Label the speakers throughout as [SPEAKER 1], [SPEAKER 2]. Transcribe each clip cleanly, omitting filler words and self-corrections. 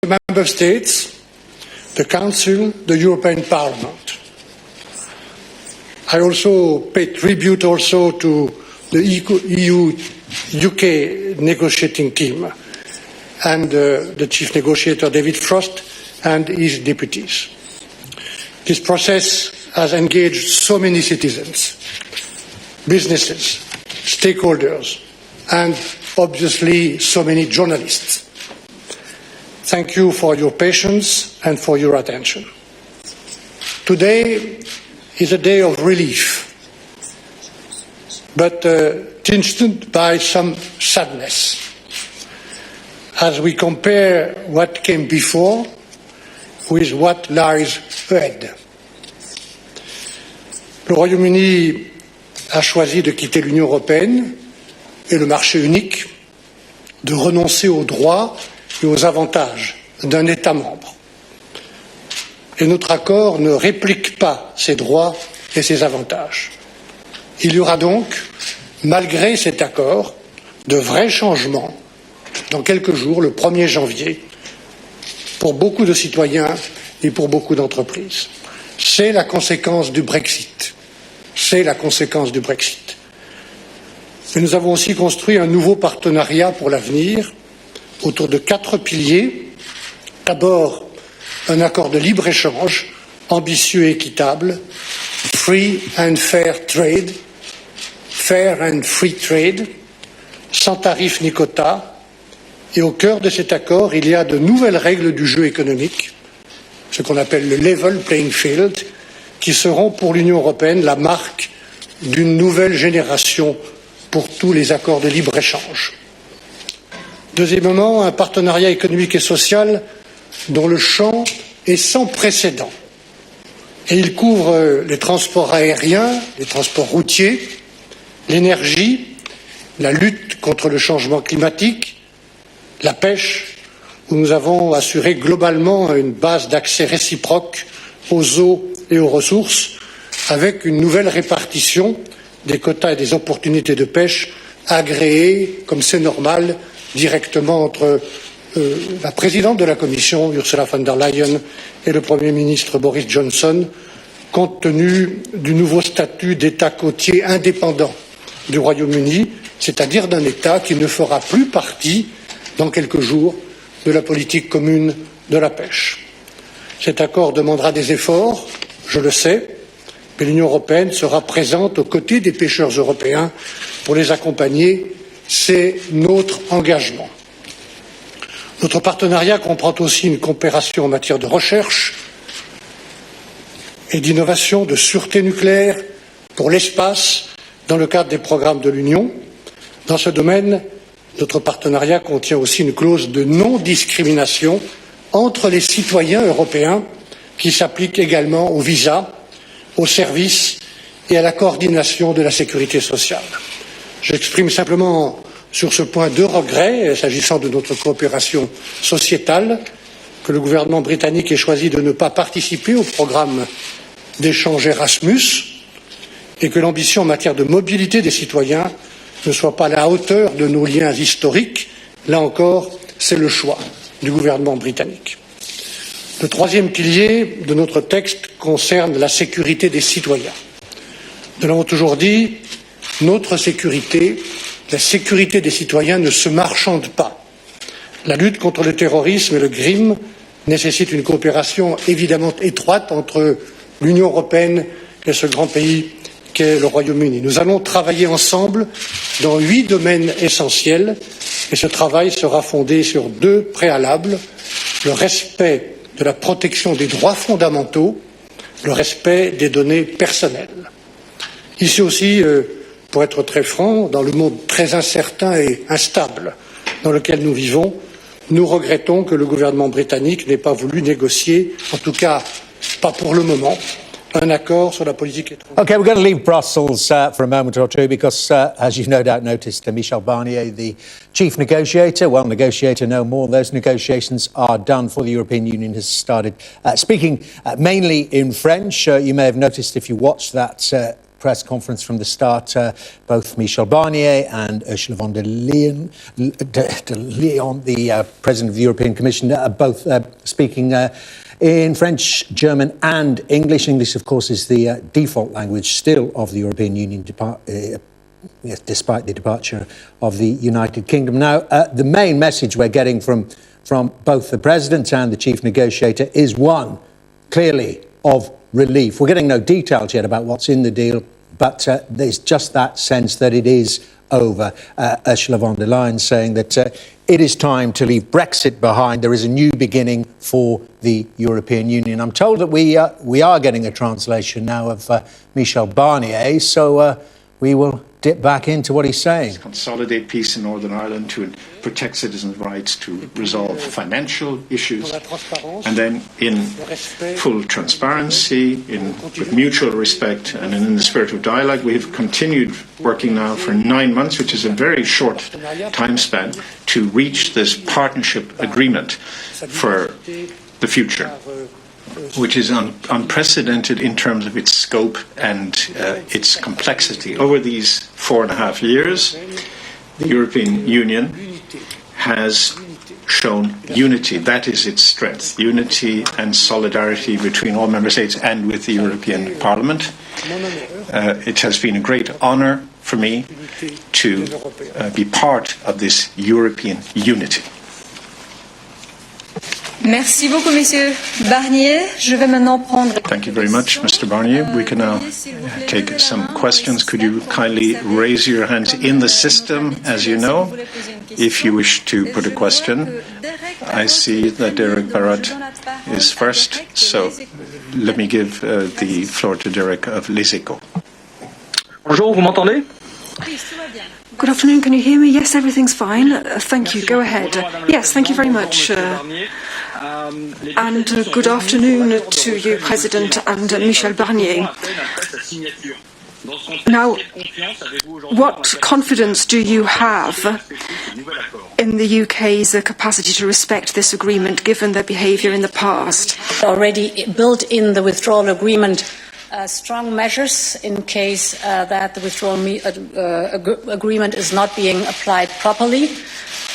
[SPEAKER 1] Member States, the Council, the European Parliament. I also pay tribute also to the EU-UK negotiating team and the chief negotiator David Frost and his deputies. This process has engaged so many citizens, businesses, stakeholders, and obviously so many journalists. Thank you for your patience and for your attention. Today is a day of relief, but tinged by some sadness as we compare what came before with what lies ahead. Le Royaume-Uni a choisi de quitter l'Union européenne et le marché unique, de renoncer aux droits et aux avantages d'un État membre. Et notre accord ne réplique pas ces droits et ces avantages. Il y aura donc, malgré cet accord, de vrais changements dans quelques jours, le 1er janvier, pour beaucoup de citoyens et pour beaucoup d'entreprises. C'est la conséquence du Brexit. C'est la conséquence du Brexit. Mais nous avons aussi construit un nouveau partenariat pour l'avenir autour de 4 piliers. D'abord, un accord de libre-échange ambitieux et équitable, free and fair trade, fair and free trade, sans tarifs ni quotas. Et au cœur de cet accord, il y a de nouvelles règles du jeu économique, ce qu'on appelle le level playing field, qui seront pour l'Union européenne la marque d'une nouvelle génération pour tous les accords de libre-échange. Deuxièmement, un partenariat économique et social dont le champ est sans précédent. Et il couvre les transports aériens, les transports routiers, l'énergie, la lutte contre le changement climatique, la pêche, où nous avons assuré globalement une base d'accès réciproque aux eaux et aux ressources, avec une nouvelle répartition des quotas et des opportunités de pêche agréées, comme c'est normal, directement entre la présidente de la Commission, Ursula von der Leyen, et le Premier ministre Boris Johnson, compte tenu du nouveau statut d'État côtier indépendant du Royaume-Uni, c'est-à-dire d'un État qui ne fera plus partie, dans quelques jours, de la politique commune de la pêche. Cet accord demandera des efforts, je le sais, mais l'Union européenne sera présente aux côtés des pêcheurs européens pour les accompagner. C'est notre engagement. Notre partenariat comprend aussi une coopération en matière de recherche et d'innovation, de sûreté nucléaire, pour l'espace, dans le cadre des programmes de l'Union. Dans ce domaine, notre partenariat contient aussi une clause de non-discrimination entre les citoyens européens qui s'applique également aux visas, aux services et à la coordination de la sécurité sociale. J'exprime simplement sur ce point 2 regrets, s'agissant de notre coopération sociétale, que le gouvernement britannique ait choisi de ne pas participer au programme d'échange Erasmus et que l'ambition en matière de mobilité des citoyens ne soit pas à la hauteur de nos liens historiques. Là encore, c'est le choix du gouvernement britannique. Le 3e pilier de notre texte concerne la sécurité des citoyens. Nous l'avons toujours dit, notre sécurité, la sécurité des citoyens ne se marchande pas. La lutte contre le terrorisme et le crime nécessite une coopération évidemment étroite entre l'Union européenne et ce grand pays qu'est le Royaume-Uni. Nous allons travailler ensemble dans 8 domaines essentiels et ce travail sera fondé sur 2 préalables, le respect de la protection des droits fondamentaux, le respect des données personnelles. Ici aussi, pour être très franc, dans le monde très incertain et instable dans lequel nous vivons, nous regrettons que le gouvernement britannique n'ait pas voulu négocier, en tout cas pas pour le moment, un accord sur la politique étrangère.
[SPEAKER 2] OK, we're going to leave Brussels for a moment or two because, as you've no doubt noticed, Michel Barnier, the chief negotiator, well, negotiator no more, those negotiations are done for the European Union, has started speaking mainly in French. You may have noticed if you watched that press conference from the start. Both Michel Barnier and Ursula von der Leyen, the President of the European Commission, are both speaking in French, German and English. English, of course, is the default language still of the European Union, despite the departure of the United Kingdom. Now, the main message we're getting from both the President and the Chief Negotiator is one, clearly, of relief. We're getting no details yet about what's in the deal, but there's just that sense that it is over. Ursula von der Leyen saying that it is time to leave Brexit behind. There is a new beginning for the European Union. I'm told that we are getting a translation now of Michel Barnier, so we will dip back into what he's saying.
[SPEAKER 3] Consolidate peace in Northern Ireland, to protect citizens' rights, to resolve financial issues, and then in full transparency, with mutual respect and in the spirit of dialogue. We have continued working now for 9 months, which is a very short time span, to reach this partnership agreement for the future, which is unprecedented in terms of its scope and its complexity. Over these 4.5 years, the European Union has shown unity. That is its strength, unity and solidarity between all member states and with the European Parliament. It has been a great honour for me to be part of this European unity.
[SPEAKER 4] Merci beaucoup, Monsieur Barnier. Je vais maintenant prendre...
[SPEAKER 3] Thank you very much, Mr. Barnier. We can now take some questions. Could you kindly raise your hands in the system, as you know, if you wish to put a question? I see that Derek Barrett is first, so let me give the floor to Derek of Les Echos.
[SPEAKER 5] Bonjour, vous m'entendez?
[SPEAKER 6] Good afternoon, can you hear me? Yes, everything's fine. Thank you, go ahead. Yes, thank you very much. And good afternoon to you, President, and Michel Barnier. Now, what confidence do you have in the UK's capacity to respect this agreement, given their behaviour in the past?
[SPEAKER 7] Already built in the withdrawal agreement strong measures in case that the withdrawal agreement is not being applied properly.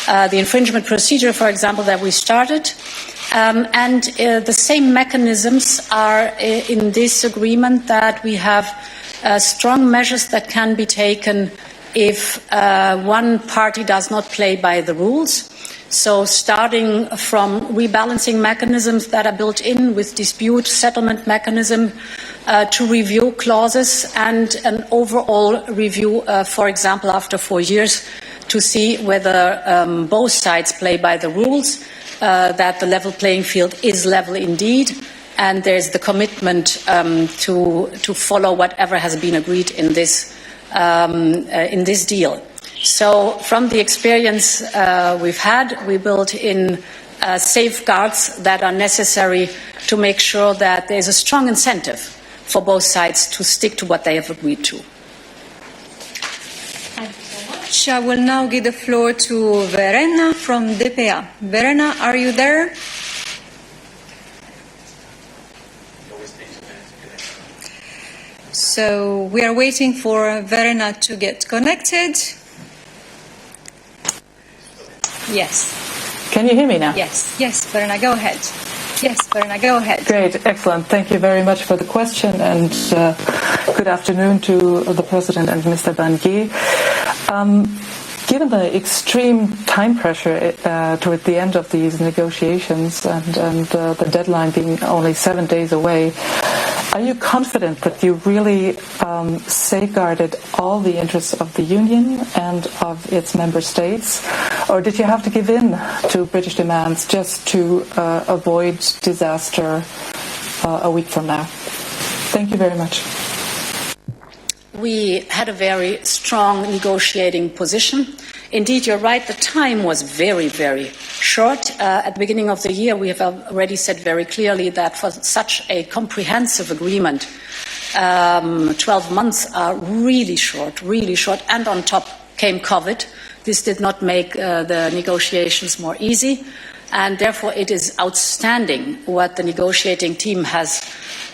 [SPEAKER 7] The infringement procedure, for example, that we started. And the same mechanisms are in this agreement, that we have strong measures that can be taken if one party does not play by the rules. So starting from rebalancing mechanisms that are built in with dispute settlement mechanism to review clauses and an overall review, for example, after 4 years, to see whether both sides play by the rules, that the level playing field is level indeed, and there's the commitment to follow whatever has been agreed in this deal. So from the experience we've had, we built in safeguards that are necessary to make sure that there's a strong incentive for both sides to stick to what they have agreed to.
[SPEAKER 4] I will now give the floor to Verena from DPA. Verena, are you there? So we are waiting for Verena to get connected. Yes.
[SPEAKER 8] Can you hear me now?
[SPEAKER 4] Yes. Yes, Verena, go ahead. Yes, Verena, go ahead.
[SPEAKER 8] Great, excellent. Thank you very much for the question, and good afternoon to the President and Mr. Barnier. Given the extreme time pressure toward the end of these negotiations and the deadline being only 7 days away, are you confident that you really safeguarded all the interests of the Union and of its member states? Or did you have to give in to British demands just to avoid disaster a week from now? Thank you very much.
[SPEAKER 7] We had a very strong negotiating position. Indeed, you're right, the time was very, very short. At the beginning of the year, we have already said very clearly that for such a comprehensive agreement, 12 months are really short, and on top came COVID. This did not make the negotiations more easy. And therefore, it is outstanding what the negotiating team has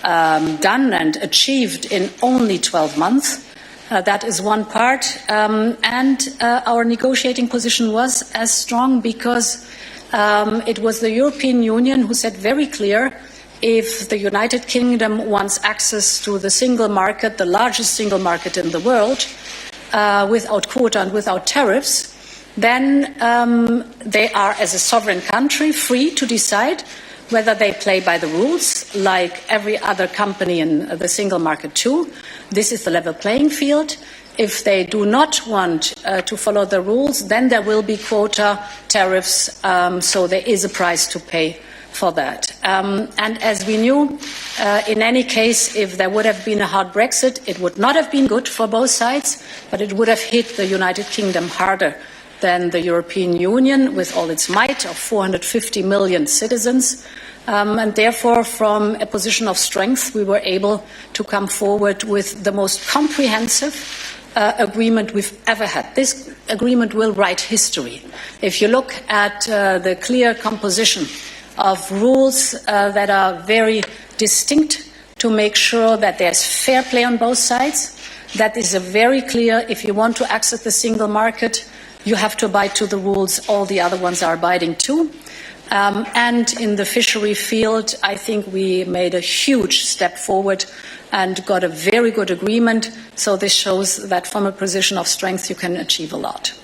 [SPEAKER 7] done and achieved in only 12 months. That is one part. And our negotiating position was as strong because it was the European Union who said very clear, if the United Kingdom wants access to the single market, the largest single market in the world, without quota and without tariffs, then they are, as a sovereign country, free to decide whether they play by the rules, like every other company in the single market too. This is the level playing field. If they do not want to follow the rules, then there will be quota tariffs, so there is a price to pay for that. And as we knew, in any case, if there would have been a hard Brexit, it would not have been good for both sides, but it would have hit the United Kingdom harder than the European Union with all its might of 450 million citizens. And therefore, from a position of strength, we were able to come forward with the most comprehensive agreement we've ever had. This agreement will write history. If you look at the clear composition of rules that are very distinct to make sure that there's fair play on both sides, that is a very clear, if you want to access the single market, you have to abide to the rules all the other ones are abiding to. And in the fishery field, I think we made a huge step forward and got a very good agreement. So this shows that from a position of strength, you can achieve a lot.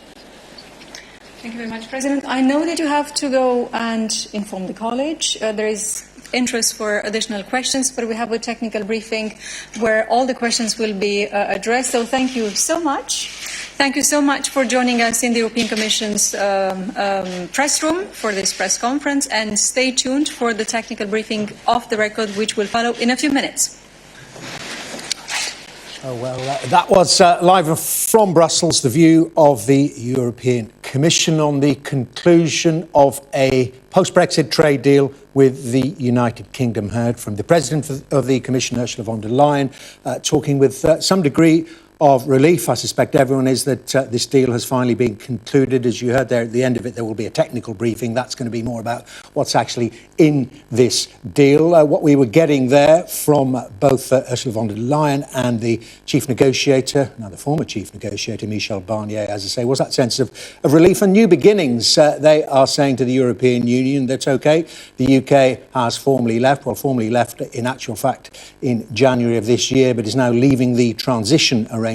[SPEAKER 4] Thank you very much, President. I know that you have to go and inform the college. There is interest for additional questions, but we have a technical briefing where all the questions will be addressed. So thank you so much. Thank you so much for joining us in the European Commission's press room for this press conference, and stay tuned for the technical briefing off the record, which will follow in a few minutes.
[SPEAKER 2] That was live from Brussels, the view of the European Commission on the conclusion of a post-Brexit trade deal with the United Kingdom. Heard from the President of the Commission, Ursula von der Leyen, talking with some degree of relief. I suspect everyone is that this deal has finally been concluded. As you heard there at the end of it, there will be a technical briefing. That's going to be more about what's actually in this deal. What we were getting there from both Ursula von der Leyen and the chief negotiator, now the former chief negotiator, Michel Barnier, as I say, was that sense of relief and new beginnings. They are saying to the European Union that, OK, the UK has formally left in actual fact in January of this year, but is now leaving the transition arrangements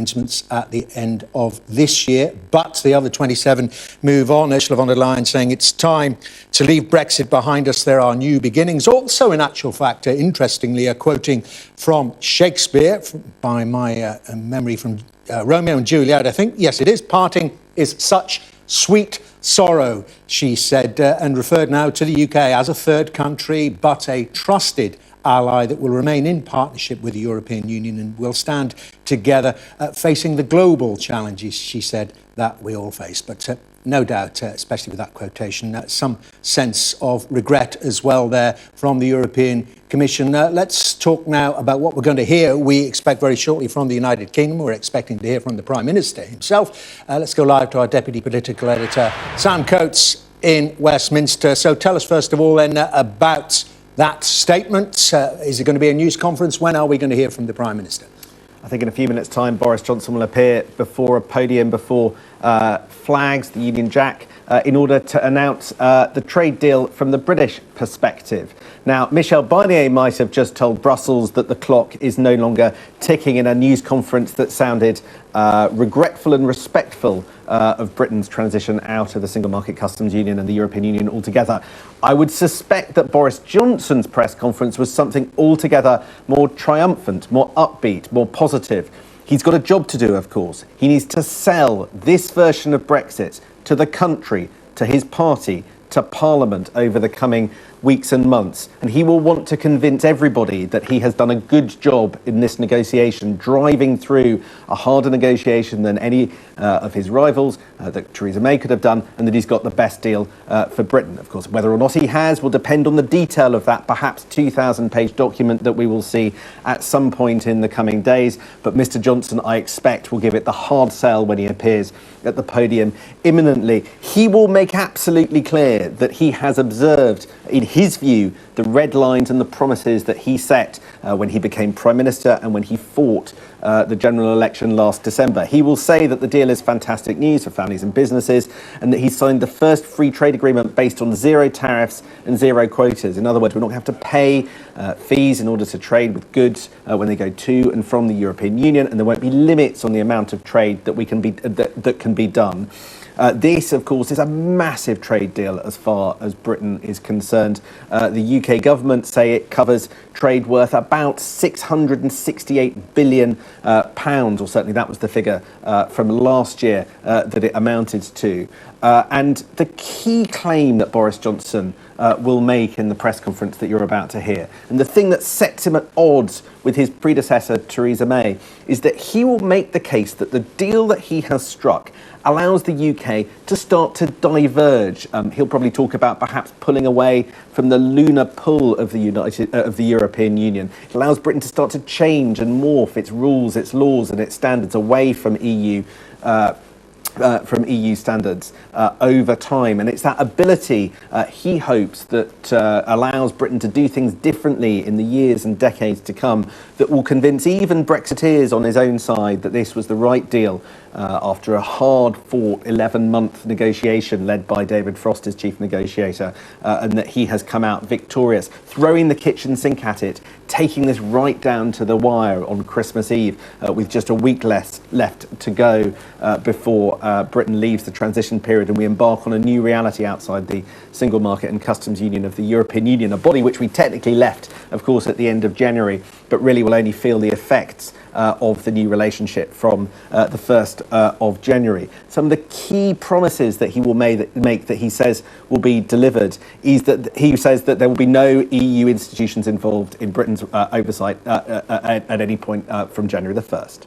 [SPEAKER 2] at the end of this year. But the other 27 move on. Ursula von der Leyen saying it's time to leave Brexit behind us. There are new beginnings. Also, in actual fact, interestingly, a quoting from Shakespeare, by my memory, from Romeo and Juliet, I think. Yes, it is. Parting is such sweet sorrow, she said, and referred now to the UK as a third country, but a trusted ally that will remain in partnership with the European Union and will stand together facing the global challenges, she said, that we all face. But no doubt, especially with that quotation, some sense of regret as well there from the European Commission. Let's talk now about what we're going to hear. We expect very shortly from the United Kingdom. We're expecting to hear from the Prime Minister himself. Let's go live to our Deputy Political Editor, Sam Coates in Westminster. So tell us first of all then about that statement. Is it going to be a news conference? When are we going to hear from the Prime Minister?
[SPEAKER 9] I think in a few minutes' time, Boris Johnson will appear before a podium, before flags, the Union Jack, in order to announce the trade deal from the British perspective. Now, Michel Barnier might have just told Brussels that the clock is no longer ticking in a news conference that sounded regretful and respectful of Britain's transition out of the Single Market Customs Union and the European Union altogether. I would suspect that Boris Johnson's press conference was something altogether more triumphant, more upbeat, more positive. He's got a job to do, of course. He needs to sell this version of Brexit to the country, to his party, to Parliament over the coming weeks and months. And he will want to convince everybody that he has done a good job in this negotiation, driving through a harder negotiation than any of his rivals, that Theresa May could have done, and that he's got the best deal for Britain. Of course, whether or not he has will depend on the detail of that perhaps 2,000-page document that we will see at some point in the coming days. But Mr Johnson, I expect, will give it the hard sell when he appears at the podium imminently. He will make absolutely clear that he has observed, in his view, the red lines and the promises that he set when he became Prime Minister and when he fought the general election last December. He will say that the deal is fantastic news for families and businesses and that he signed the first free trade agreement based on zero tariffs and zero quotas. In other words, we're not going to have to pay fees in order to trade with goods when they go to and from the European Union, and there won't be limits on the amount of trade that can be done. This, of course, is a massive trade deal as far as Britain is concerned. The UK government say it covers trade worth about £668 billion, or certainly that was the figure from last year that it amounted to. And the key claim that Boris Johnson will make in the press conference that you're about to hear, and the thing that sets him at odds with his predecessor, Theresa May, is that he will make the case that the deal that he has struck allows the UK to start to diverge. He'll probably talk about perhaps pulling away from the lunar pull of the European Union. It allows Britain to start to change and morph its rules, its laws and its standards away from EU standards over time. And it's that ability, he hopes, that allows Britain to do things differently in the years and decades to come that will convince even Brexiteers on his own side that this was the right deal after a hard-fought 11-month negotiation led by David Frost as chief negotiator, and that he has come out victorious, throwing the kitchen sink at it, taking this right down to the wire on Christmas Eve with just a week left to go before Britain leaves the transition period and we embark on a new reality outside the single market and customs union of the European Union, a body which we technically left, of course, at the end of January, but really will only feel the effects of the new relationship from the 1st of January. Some of the key promises that he will make that he says will be delivered is that he says that there will be no EU institutions involved in Britain's oversight at any point from January the 1st.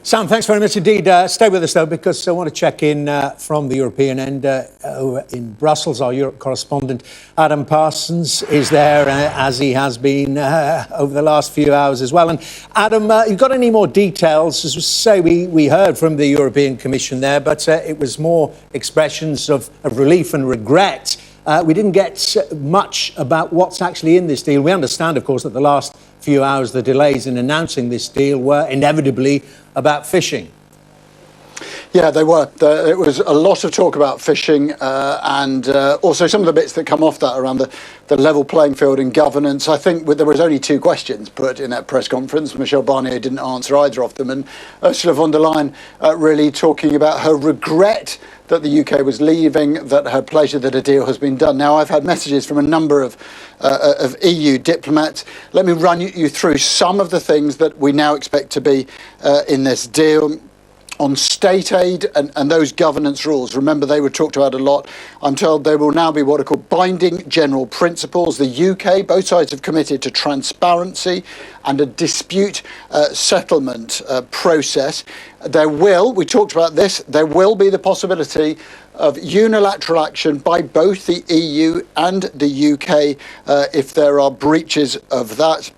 [SPEAKER 2] Sam, thanks very much indeed. Stay with us, though, because I want to check in from the European end. Over in Brussels, our Europe correspondent, Adam Parsons, is there, as he has been over the last few hours as well. And Adam, you've got any more details? As we say, we heard from the European Commission there, but it was more expressions of relief and regret. We didn't get much about what's actually in this deal. We understand, of course, that the last few hours, the delays in announcing this deal were inevitably about fishing.
[SPEAKER 10] Yeah, they were. It was a lot of talk about fishing and also some of the bits that come off that around the level playing field and governance. I think there was only 2 questions put in that press conference. Michel Barnier didn't answer either of them. And Ursula von der Leyen really talking about her regret that the UK was leaving, that her pleasure that a deal has been done. Now, I've had messages from a number of EU diplomats. Let me run you through some of the things that we now expect to be in this deal. On state aid and those governance rules, remember they were talked about a lot. I'm told there will now be what are called binding general principles. The UK, both sides have committed to transparency and a dispute settlement process. We talked about this, there will be the possibility of unilateral action by both the EU and the UK if there are breaches of that.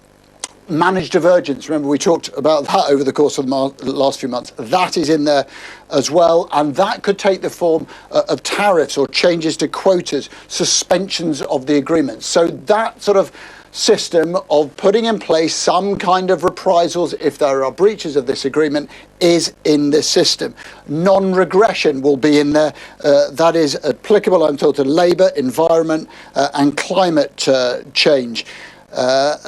[SPEAKER 10] Managed divergence, remember we talked about that over the course of the last few months. That is in there as well, and that could take the form of tariffs or changes to quotas, suspensions of the agreement. So that sort of system of putting in place some kind of reprisals if there are breaches of this agreement is in this system. Non-regression will be in there. That is applicable, I'm told, to labour, environment and climate change.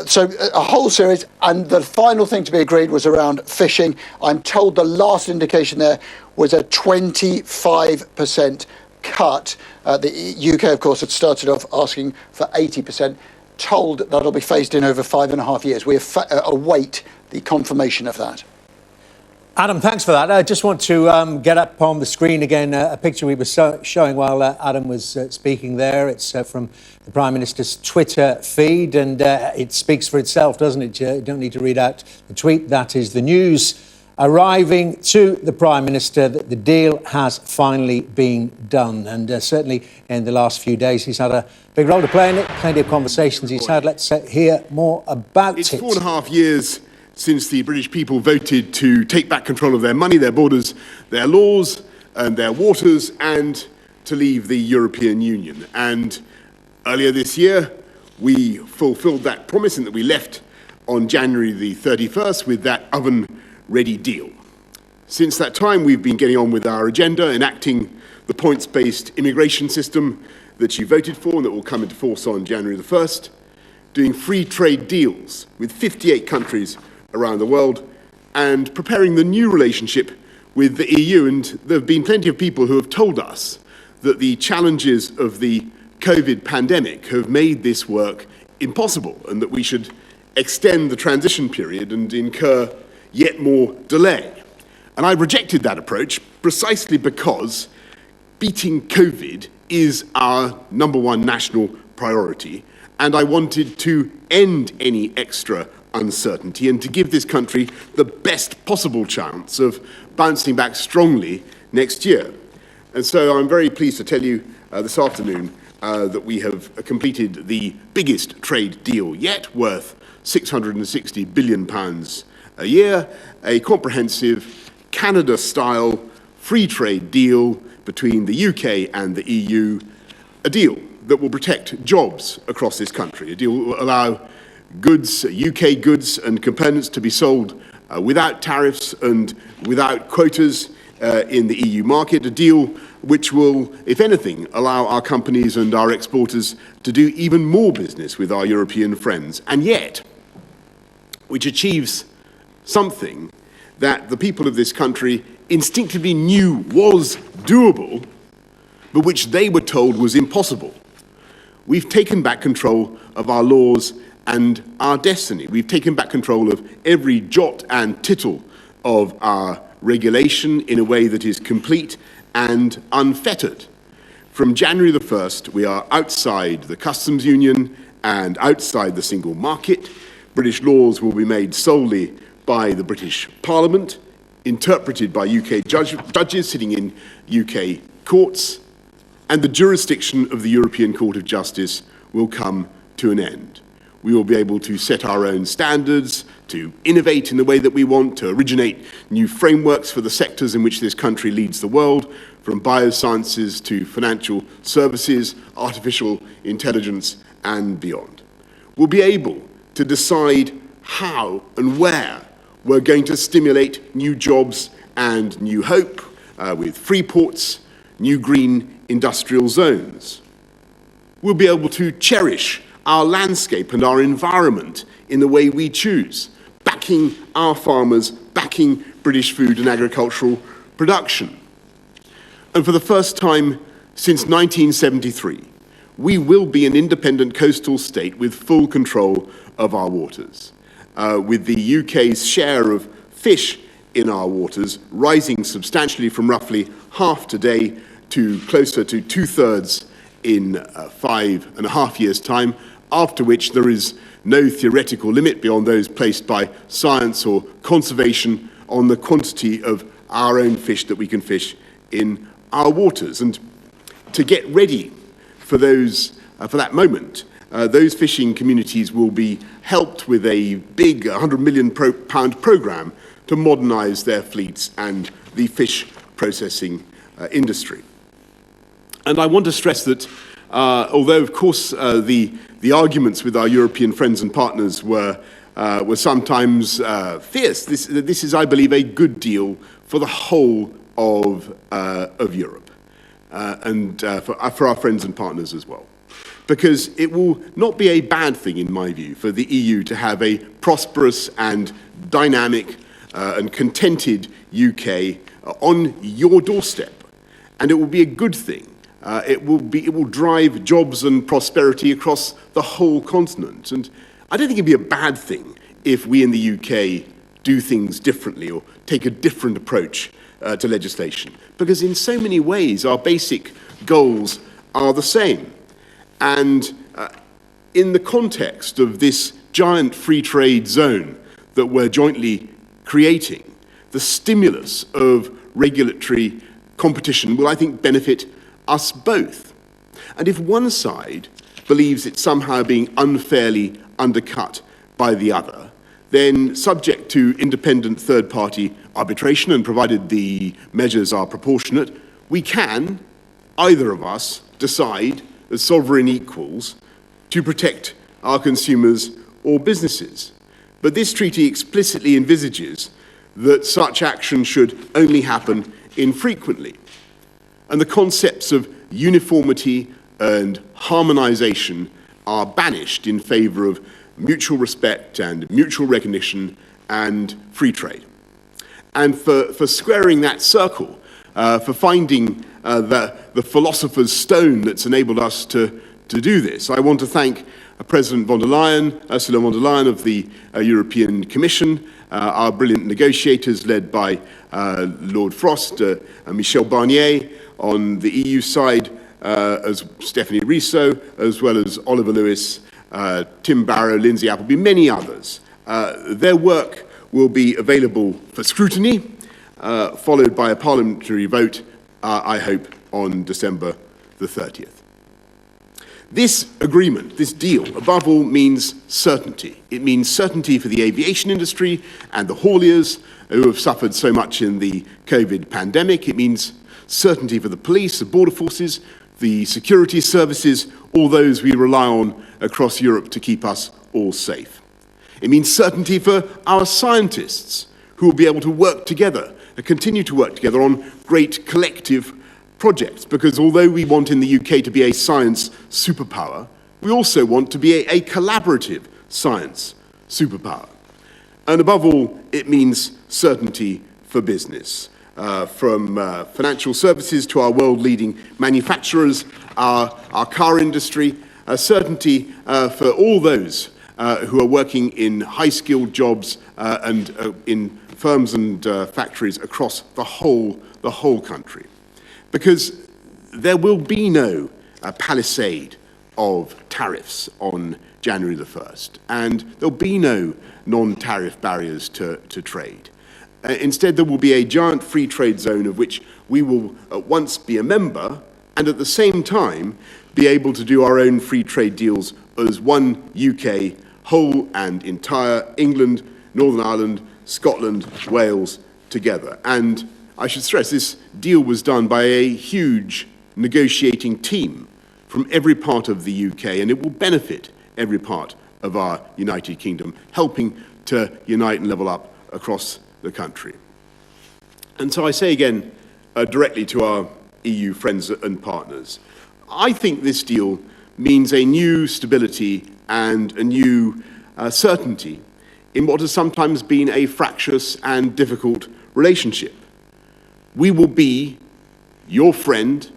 [SPEAKER 10] So a whole series, and the final thing to be agreed was around fishing. I'm told the last indication there was a 25% cut. The UK, of course, had started off asking for 80%, told that'll be phased in over 5.5 years. We await the confirmation of that.
[SPEAKER 2] Adam, thanks for that. I just want to get up on the screen again a picture we were showing while Adam was speaking there. It's from the Prime Minister's Twitter feed, and it speaks for itself, doesn't it? You don't need to read out the tweet. That is the news arriving to the Prime Minister that the deal has finally been done. And certainly in the last few days, he's had a big role to play in it. Plenty of conversations he's had. Let's hear more about it.
[SPEAKER 11] It's 4.5 years since the British people voted to take back control of their money, their borders, their laws, and their waters and to leave the European Union. And earlier this year, we fulfilled that promise in that we left on January the 31st with that oven-ready deal. Since that time, we've been getting on with our agenda, enacting the points-based immigration system that you voted for and that will come into force on January the 1st, doing free trade deals with 58 countries around the world, and preparing the new relationship with the EU. And there have been plenty of people who have told us that the challenges of the COVID pandemic have made this work impossible and that we should extend the transition period and incur yet more delay. And I rejected that approach precisely because beating COVID is our number one national priority, and I wanted to end any extra uncertainty and to give this country the best possible chance of bouncing back strongly next year. And so I'm very pleased to tell you this afternoon that we have completed the biggest trade deal yet, worth £660 billion a year, a comprehensive Canada-style free trade deal between the UK and the EU, a deal that will protect jobs across this country, a deal that will allow goods, UK goods and components to be sold without tariffs and without quotas in the EU market, a deal which will, if anything, allow our companies and our exporters to do even more business with our European friends, and yet which achieves something that the people of this country instinctively knew was doable, but which they were told was impossible. We've taken back control of our laws and our destiny. We've taken back control of every jot and tittle of our regulation in a way that is complete and unfettered. From January the 1st, we are outside the customs union and outside the single market. British laws will be made solely by the British Parliament, interpreted by UK judges sitting in UK courts, and the jurisdiction of the European Court of Justice will come to an end. We will be able to set our own standards, to innovate in the way that we want, to originate new frameworks for the sectors in which this country leads the world, from biosciences to financial services, artificial intelligence, and beyond. We'll be able to decide how and where we're going to stimulate new jobs and new hope with free ports, new green industrial zones. We'll be able to cherish our landscape and our environment in the way we choose, backing our farmers, backing British food and agricultural production. And for the first time since 1973, we will be an independent coastal state with full control of our waters, with the UK's share of fish in our waters rising substantially from roughly half today to closer to 2/3 in 5.5 years' time, after which there is no theoretical limit beyond those placed by science or conservation on the quantity of our own fish that we can fish in our waters. And to get ready for that moment, those fishing communities will be helped with a big £100 million programme to modernise their fleets and the fish processing industry. And I want to stress that although, of course, the arguments with our European friends and partners were sometimes fierce, this is, I believe, a good deal for the whole of Europe and for our friends and partners as well. Because it will not be a bad thing, in my view, for the EU to have a prosperous and dynamic and contented UK on your doorstep. And it will be a good thing. It will drive jobs and prosperity across the whole continent. And I don't think it'd be a bad thing if we in the UK do things differently or take a different approach to legislation. Because in so many ways, our basic goals are the same. And in the context of this giant free trade zone that we're jointly creating, the stimulus of regulatory competition will, I think, benefit us both. And if one side believes it's somehow being unfairly undercut by the other, then subject to independent third-party arbitration and provided the measures are proportionate, we can, either of us, decide as sovereign equals to protect our consumers or businesses. But this treaty explicitly envisages that such action should only happen infrequently. And the concepts of uniformity and harmonisation are banished in favour of mutual respect and mutual recognition and free trade. And for squaring that circle, for finding the philosopher's stone that's enabled us to do this, I want to thank President von der Leyen, Ursula von der Leyen of the European Commission, our brilliant negotiators led by Lord Frost, Michel Barnier on the EU side, as Stephanie Riso, as well as Oliver Lewis, Tim Barrow, Lindsay Appleby, many others. Their work will be available for scrutiny, followed by a parliamentary vote, I hope, on December the 30th. This agreement, this deal, above all, means certainty. It means certainty for the aviation industry and the hauliers who have suffered so much in the COVID pandemic. It means certainty for the police, the border forces, the security services, all those we rely on across Europe to keep us all safe. It means certainty for our scientists who will be able to work together and continue to work together on great collective projects, because although we want in the UK to be a science superpower, we also want to be a collaborative science superpower. And above all, it means certainty for business, from financial services to our world-leading manufacturers, our car industry, certainty for all those who are working in high-skilled jobs and in firms and factories across the whole country. Because there will be no palisade of tariffs on January the 1st, and there'll be no non-tariff barriers to trade. Instead, there will be a giant free trade zone of which we will at once be a member and at the same time be able to do our own free trade deals as one UK, whole and entire England, Northern Ireland, Scotland, Wales together. And I should stress, this deal was done by a huge negotiating team from every part of the UK, and it will benefit every part of our United Kingdom, helping to unite and level up across the country. And so I say again, directly to our EU friends and partners, I think this deal means a new stability and a new certainty in what has sometimes been a fractious and difficult relationship. We will be your friend,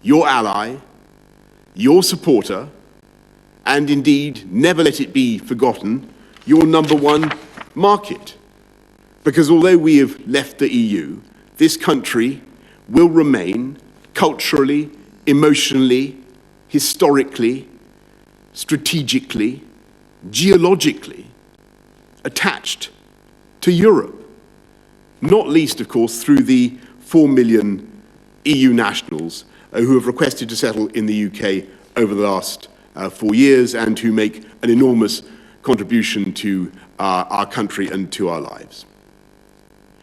[SPEAKER 11] your ally, your supporter, and indeed, never let it be forgotten, your number one market. Because although we have left the EU, this country will remain culturally, emotionally, historically, strategically, geologically attached to Europe. Not least, of course, through the 4 million EU nationals who have requested to settle in the UK over the last 4 years and who make an enormous contribution to our country and to our lives.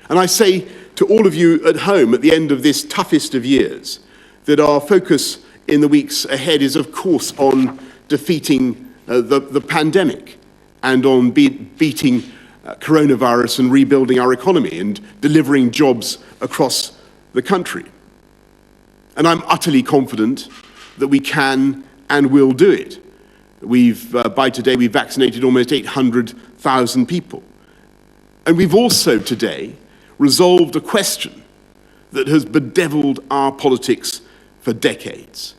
[SPEAKER 11] And I say to all of you at home at the end of this toughest of years that our focus in the weeks ahead is, of course, on defeating the pandemic and on beating coronavirus and rebuilding our economy and delivering jobs across the country. And I'm utterly confident that we can and will do it. By today, we've vaccinated almost 800,000 people. And we've also today resolved a question that has bedeviled our politics for decades.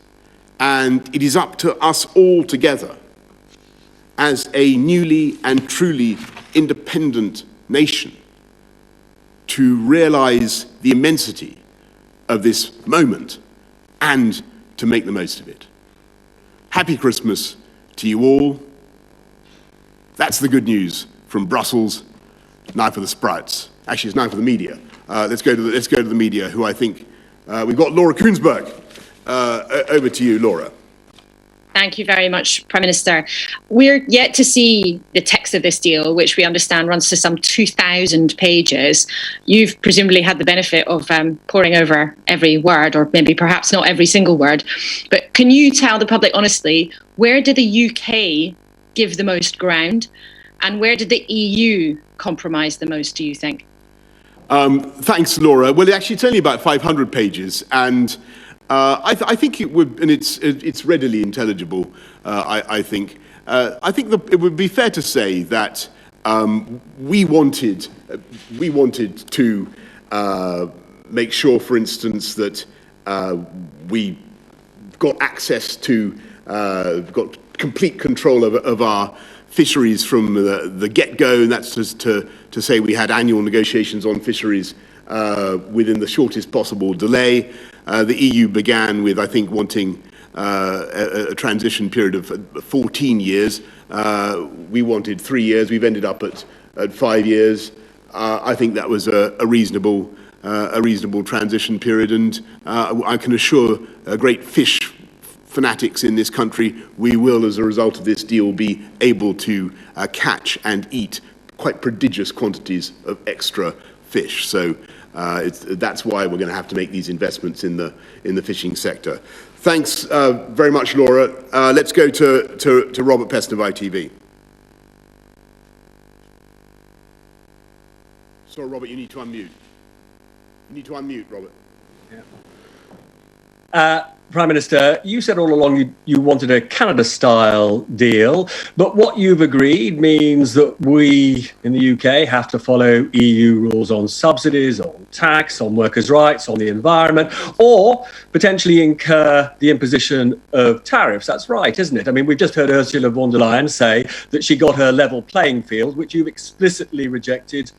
[SPEAKER 11] And it is up to us all together as a newly and truly independent nation to realize the immensity of this moment and to make the most of it. Happy Christmas to you all. That's the good news from Brussels. Now for the sprouts. Actually, it's now for the media. Let's go to the media, who I think we've got Laura Koonsberg. Over to you, Laura.
[SPEAKER 12] Thank you very much, Prime Minister. We're yet to see the text of this deal, which we understand runs to some 2,000 pages. You've presumably had the benefit of poring over every word, or maybe perhaps not every single word. But can you tell the public honestly, where did the UK give the most ground, and where did the EU compromise the most, do you think?
[SPEAKER 11] Thanks, Laura. Well, actually, it's only about 500 pages, and I think it would, and it's readily intelligible. I think it would be fair to say that we wanted to make sure, for instance, that we got access to, got complete control of our fisheries from the get-go, and that's just to say we had annual negotiations on fisheries within the shortest possible delay. The EU began with, I think, wanting a transition period of 14 years. We wanted 3 years. We've ended up at 5 years. I think that was a reasonable transition period, and I can assure great fish fanatics in this country, we will, as a result of this deal, be able to catch and eat quite prodigious quantities of extra fish. So that's why we're going to have to make these investments in the fishing sector. Thanks very much, Laura. Let's go to Robert Peston of ITV. Sorry, Robert, you need to unmute. You need to unmute, Robert.
[SPEAKER 13] Yeah. Prime Minister, you said all along you wanted a Canada-style deal, but what you've agreed means that we in the UK have to follow EU rules on subsidies, on tax, on workers' rights, on the environment, or potentially incur the imposition of tariffs. That's right, isn't it? I mean, we've just heard Ursula von der Leyen say that she got her level playing field, which you've explicitly rejected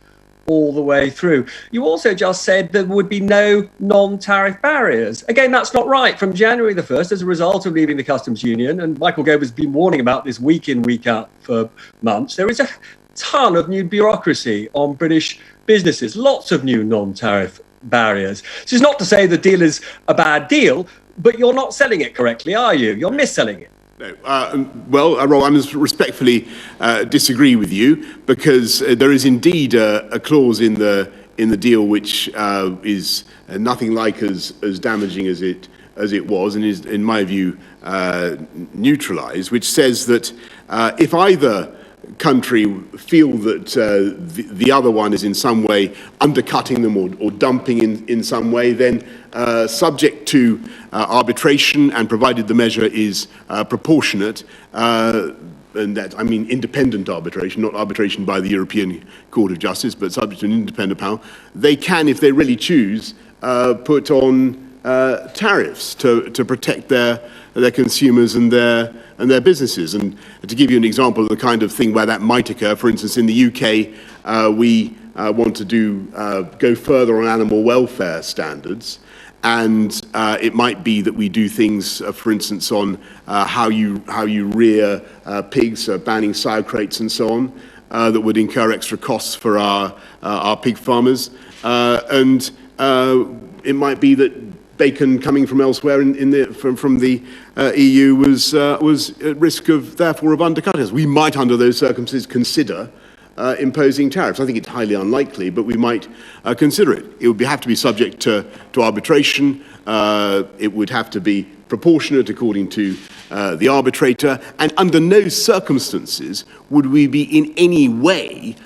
[SPEAKER 13] all the way through. You also just said there would be no non-tariff barriers. Again, that's not right. From January the 1st, as a result of leaving the customs union, and Michael Gove has been warning about this week in, week out for months, there is a ton of new bureaucracy on British businesses, lots of new non-tariff barriers. This is not to say the deal is a bad deal, but you're not selling it correctly, are you? You're mis-selling it.
[SPEAKER 11] No. Rob, I must respectfully disagree with you, because there is indeed a clause in the deal which is nothing like as damaging as it was, and is, in my view, neutralised, which says that if either country feel that the other one is in some way undercutting them or dumping in some way, then subject to arbitration, and provided the measure is proportionate, and that, I mean, independent arbitration, not arbitration by the European Court of Justice, but subject to an independent panel, they can, if they really choose, put on tariffs to protect their consumers and their businesses. And to give you an example of the kind of thing where that might occur, for instance, in the UK, we want to go further on animal welfare standards, and it might be that we do things, for instance, on how you rear pigs, banning sow crates and so on, that would incur extra costs for our pig farmers, and it might be that bacon coming from elsewhere from the EU was at risk of, therefore, of undercutting us. We might, under those circumstances, consider imposing tariffs. I think it's highly unlikely, but we might consider it. It would have to be subject to arbitration. It would have to be proportionate according to the arbitrator, and under no circumstances would we be in any way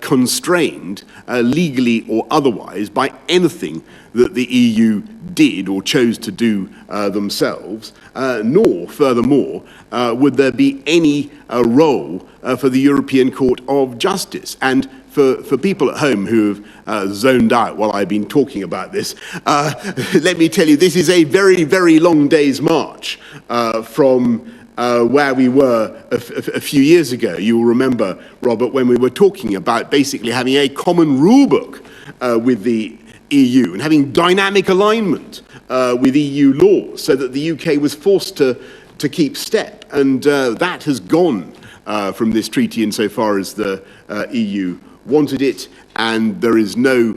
[SPEAKER 11] constrained, legally or otherwise, by anything that the EU did or chose to do themselves, nor, furthermore, would there be any role for the European Court of Justice. And for people at home who have zoned out while I've been talking about this, let me tell you, this is a very, very long day's march from where we were a few years ago. You will remember, Robert, when we were talking about basically having a common rule book with the EU and having dynamic alignment with EU laws, so that the UK was forced to keep step. And that has gone from this treaty insofar as the EU wanted it, and there is no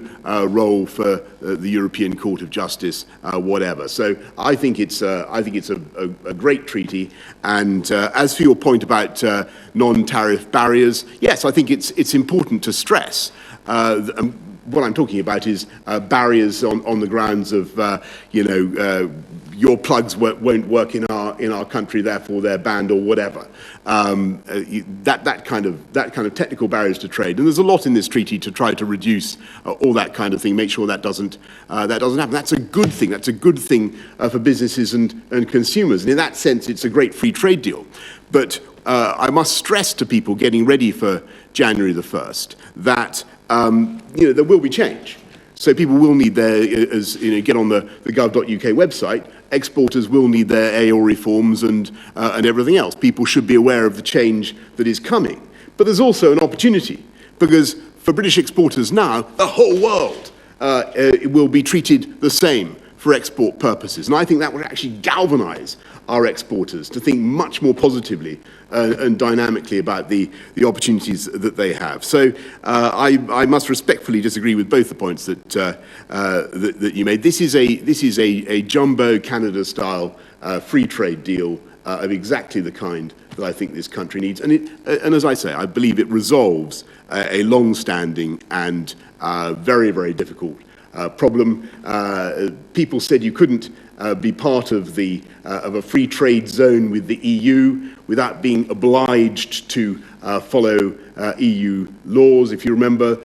[SPEAKER 11] role for the European Court of Justice, whatever. So I think it's a great treaty. And as for your point about non-tariff barriers, yes, I think it's important to stress. What I'm talking about is barriers on the grounds of, your plugs won't work in our country, therefore they're banned or whatever. That kind of technical barriers to trade, and there's a lot in this treaty to try to reduce all that kind of thing, make sure that doesn't happen. That's a good thing. That's a good thing for businesses and consumers. And in that sense, it's a great free trade deal. But I must stress to people getting ready for January the 1st that there will be change. So people will need get on the gov.uk website, exporters will need their AORI forms and everything else. People should be aware of the change that is coming. But there's also an opportunity, because for British exporters now, the whole world will be treated the same for export purposes. And I think that would actually galvanise our exporters to think much more positively and dynamically about the opportunities that they have. So I must respectfully disagree with both the points that you made. This is a jumbo Canada-style free trade deal of exactly the kind that I think this country needs. And as I say, I believe it resolves a long-standing and very, very difficult problem. People said you couldn't be part of a free trade zone with the EU without being obliged to follow EU laws. If you remember,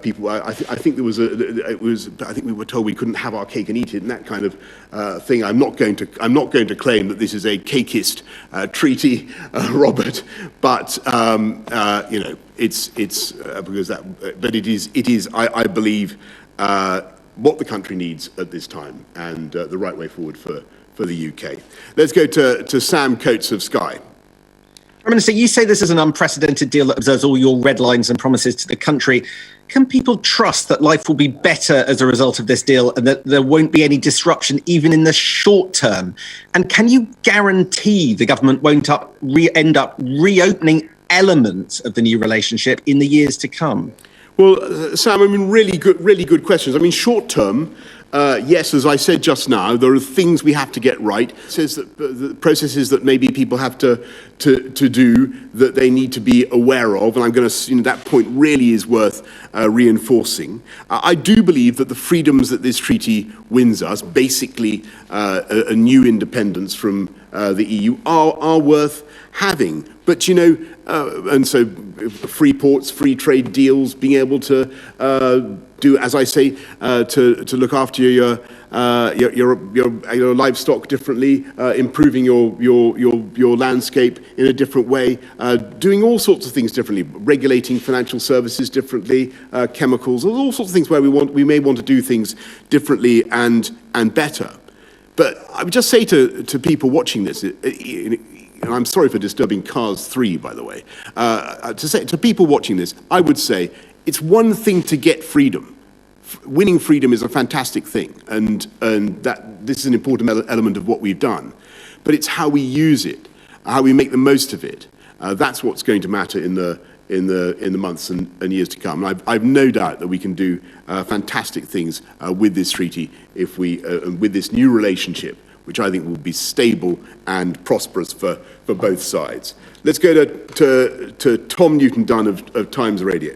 [SPEAKER 11] people, I think there was I think we were told we couldn't have our cake and eat it, and that kind of thing. I'm not going to claim that this is a cakeist treaty, Robert, but it's because that. But it is. I believe. What the country needs at this time, and the right way forward for the UK. Let's go to Sam Coates of Sky.
[SPEAKER 14] Prime Minister, you say this is an unprecedented deal that observes all your red lines and promises to the country. Can people trust that life will be better as a result of this deal and that there won't be any disruption even in the short term? And can you guarantee the government won't end up reopening elements of the new relationship in the years to come?
[SPEAKER 11] Well, Sam, I mean, really good questions. I mean, short term, yes, as I said just now, there are things we have to get right. It says that the processes that maybe people have to do that they need to be aware of, and I'm going to, that point really is worth reinforcing. I do believe that the freedoms that this treaty wins us, basically a new independence from the EU, are worth having. But, and so free ports, free trade deals, being able to do, as I say, to look after your livestock differently, improving your landscape in a different way, doing all sorts of things differently, regulating financial services differently, chemicals, all sorts of things where we may want to do things differently and better. But I would just say to people watching this, and I'm sorry for disturbing Cars 3, by the way, to people watching this, I would say it's one thing to get freedom. Winning freedom is a fantastic thing, and that this is an important element of what we've done. But it's how we use it, how we make the most of it. That's what's going to matter in the months and years to come. And I've no doubt that we can do fantastic things with this treaty if with this new relationship, which I think will be stable and prosperous for both sides. Let's go to Tom Newton-Dunn of Times Radio.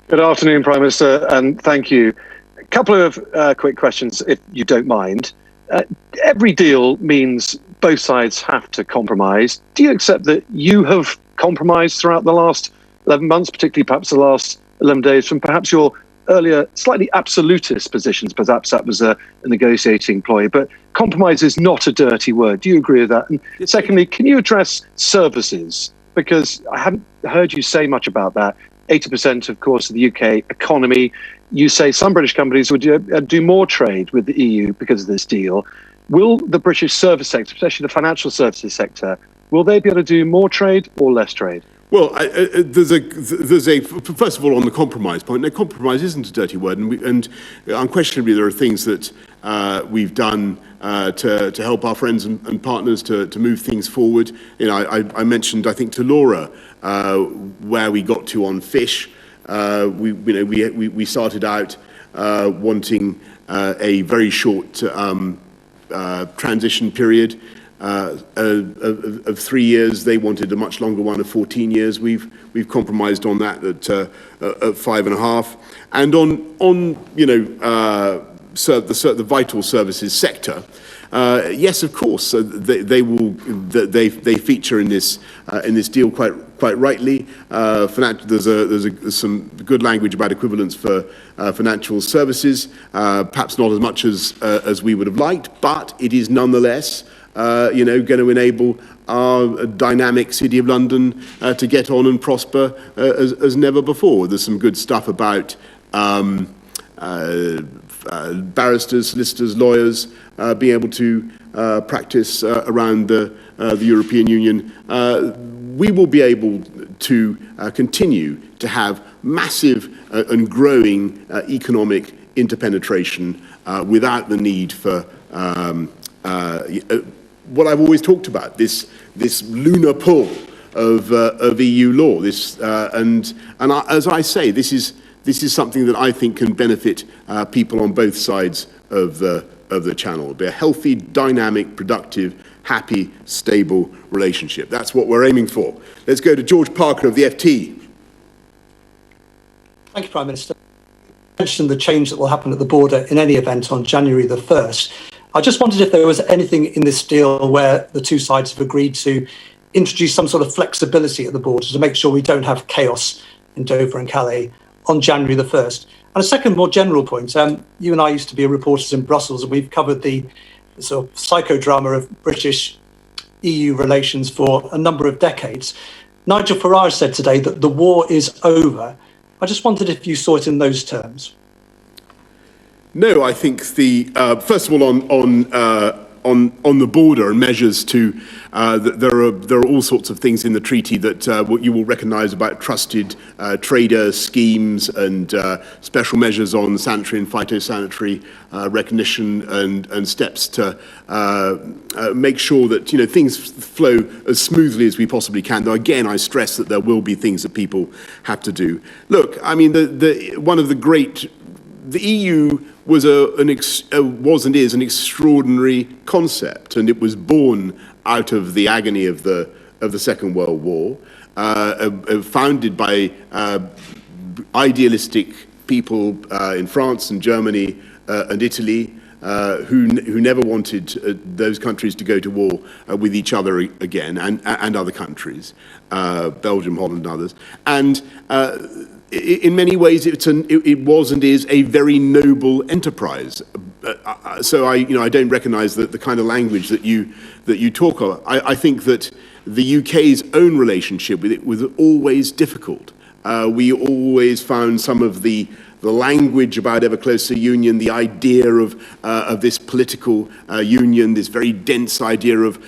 [SPEAKER 15] Good afternoon, Prime Minister, and thank you. A couple of quick questions, if you don't mind. Every deal means both sides have to compromise. Do you accept that you have compromised throughout the last 11 months, particularly perhaps the last 11 days, from perhaps your earlier slightly absolutist positions? Perhaps that was a negotiating ploy, but compromise is not a dirty word. Do you agree with that? And secondly, can you address services? Because I haven't heard you say much about that. 80%, of course, of the UK economy. You say some British companies would do more trade with the EU because of this deal. Will the British service sector, especially the financial services sector, will they be able to do more trade or less trade?
[SPEAKER 11] Well, there's a first of all on the compromise point. No, compromise isn't a dirty word, and unquestionably there are things that we've done to help our friends and partners to move things forward. You know, I mentioned, I think, to Laura, where we got to on fish. We started out wanting a very short transition period of 3 years. They wanted a much longer one of 14 years. We've compromised on that at 5.5. And on the vital services sector, yes, of course, they feature in this deal quite rightly. There's some good language about equivalence for financial services, perhaps not as much as we would have liked, but it is nonetheless going to enable our dynamic City of London to get on and prosper as never before. There's some good stuff about barristers, solicitors, lawyers being able to practice around the European Union. We will be able to continue to have massive and growing economic interpenetration without the need for what I've always talked about, this lunar pull of EU law. As I say, this is something that I think can benefit people on both sides of the channel. It'll be a healthy, dynamic, productive, happy, stable relationship. That's what we're aiming for. Let's go to George Parker of the FT.
[SPEAKER 16] Thank you, Prime Minister. You mentioned the change that will happen at the border in any event on January the 1st. I just wondered if there was anything in this deal where the two sides have agreed to introduce some sort of flexibility at the border to make sure we don't have chaos in Dover and Calais on January the 1st. And a second, more general point, you and I used to be reporters in Brussels, and we've covered the sort of psychodrama of British-EU relations for a number of decades. Nigel Farage said today that the war is over. I just wondered if you saw it in those terms.
[SPEAKER 11] No, I think first of all on the border and measures to there are all sorts of things in the treaty that what you will recognise about trusted trader schemes and special measures on sanitary and phytosanitary recognition and steps to make sure that things flow as smoothly as we possibly can. Though again, I stress that there will be things that people have to do. Look, I mean, the EU was and is an extraordinary concept, and it was born out of the agony of the Second World War, founded by idealistic people in France and Germany and Italy, who never wanted those countries to go to war with each other again, and other countries, Belgium, Holland, and others, and. In many ways, it was and is a very noble enterprise. So I don't recognise the kind of language that you talk of. I think that the UK's own relationship with it was always difficult. We always found some of the language about ever closer union, the idea of this political union, this very dense idea of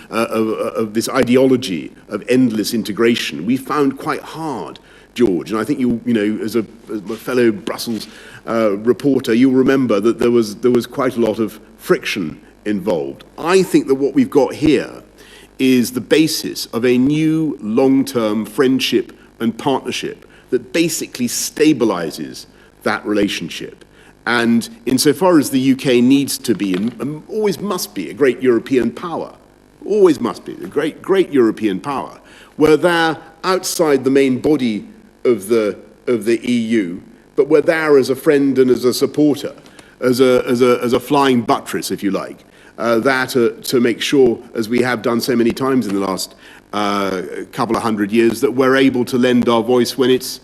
[SPEAKER 11] this ideology of endless integration. We found quite hard, George, and I think you as a fellow Brussels reporter, you'll remember that there was quite a lot of friction involved. I think that what we've got here is the basis of a new long-term friendship and partnership that basically stabilizes that relationship. And insofar as the UK needs to be, and always must be, a great European power, always must be a great European power, we're there outside the main body of the EU, but we're there as a friend and as a supporter, as a flying buttress, if you like, to make sure, as we have done so many times in the last couple of hundred years, that we're able to lend our voice when it's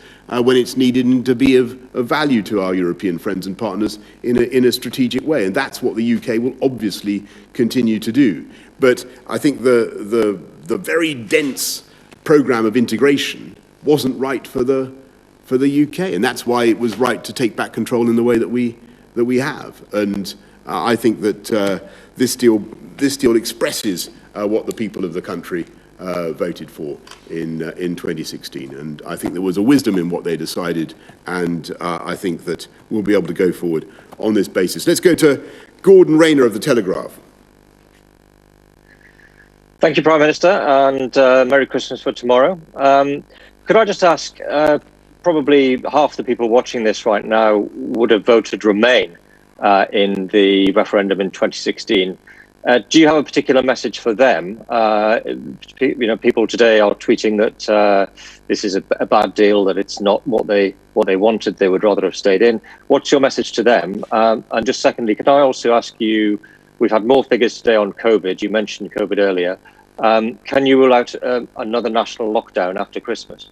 [SPEAKER 11] needed and to be of value to our European friends and partners in a strategic way. And that's what the UK will obviously continue to do. But I think the very dense programme of integration wasn't right for the UK, and that's why it was right to take back control in the way that we have. And I think that this deal expresses what the people of the country voted for in 2016, and I think there was a wisdom in what they decided, and I think that we'll be able to go forward on this basis. Let's go to Gordon Rayner of The Telegraph.
[SPEAKER 17] Thank you, Prime Minister, and Merry Christmas for tomorrow. Could I just ask, probably half the people watching this right now would have voted Remain in the referendum in 2016. Do you have a particular message for them? People today are tweeting that this is a bad deal, that it's not what they wanted. They would rather have stayed in. What's your message to them? And just secondly, could I also ask you, we've had more figures today on COVID. You mentioned COVID earlier. Can you rule out another national lockdown after Christmas?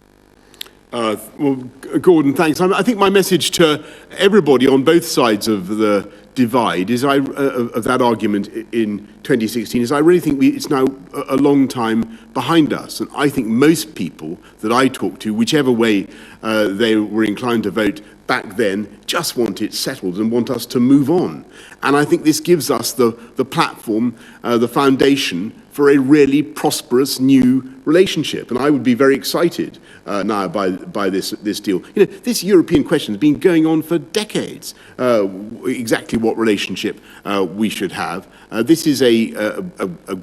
[SPEAKER 11] Well, Gordon, thanks. I think my message to everybody on both sides of the divide is of that argument in 2016 is I really think it's now a long time behind us, and I think most people that I talk to, whichever way they were inclined to vote back then, just want it settled and want us to move on. And I think this gives us the platform, the foundation for a really prosperous new relationship. And I would be very excited now by this deal. You know, this European question has been going on for decades. Exactly what relationship we should have. This is a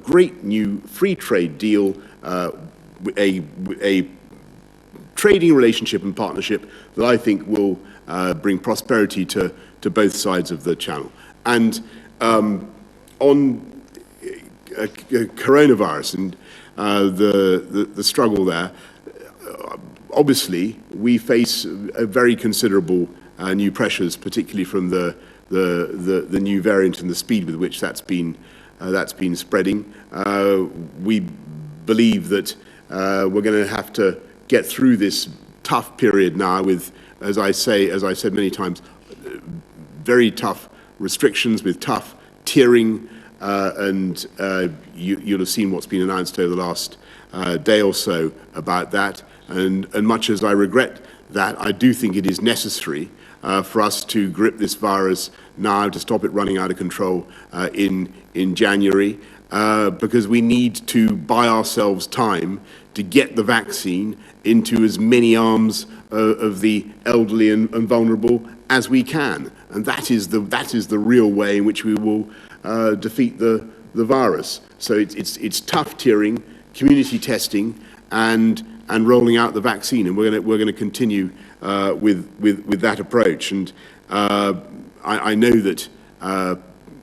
[SPEAKER 11] great new free trade deal, a trading relationship and partnership that I think will bring prosperity to both sides of the channel. And on coronavirus and the struggle there, obviously we face a very considerable new pressures, particularly from the new variant and the speed with which that's been spreading. We believe that we're going to have to get through this tough period now with, as I said many times, very tough restrictions, with tough tiering, and you'll have seen what's been announced over the last day or so about that. And much as I regret that, I do think it is necessary for us to grip this virus now, to stop it running out of control in January, because we need to buy ourselves time to get the vaccine into as many arms of the elderly and vulnerable as we can. And that is the real way in which we will defeat the virus. So it's tough tiering, community testing, and rolling out the vaccine. And we're going to continue with that approach. And I know that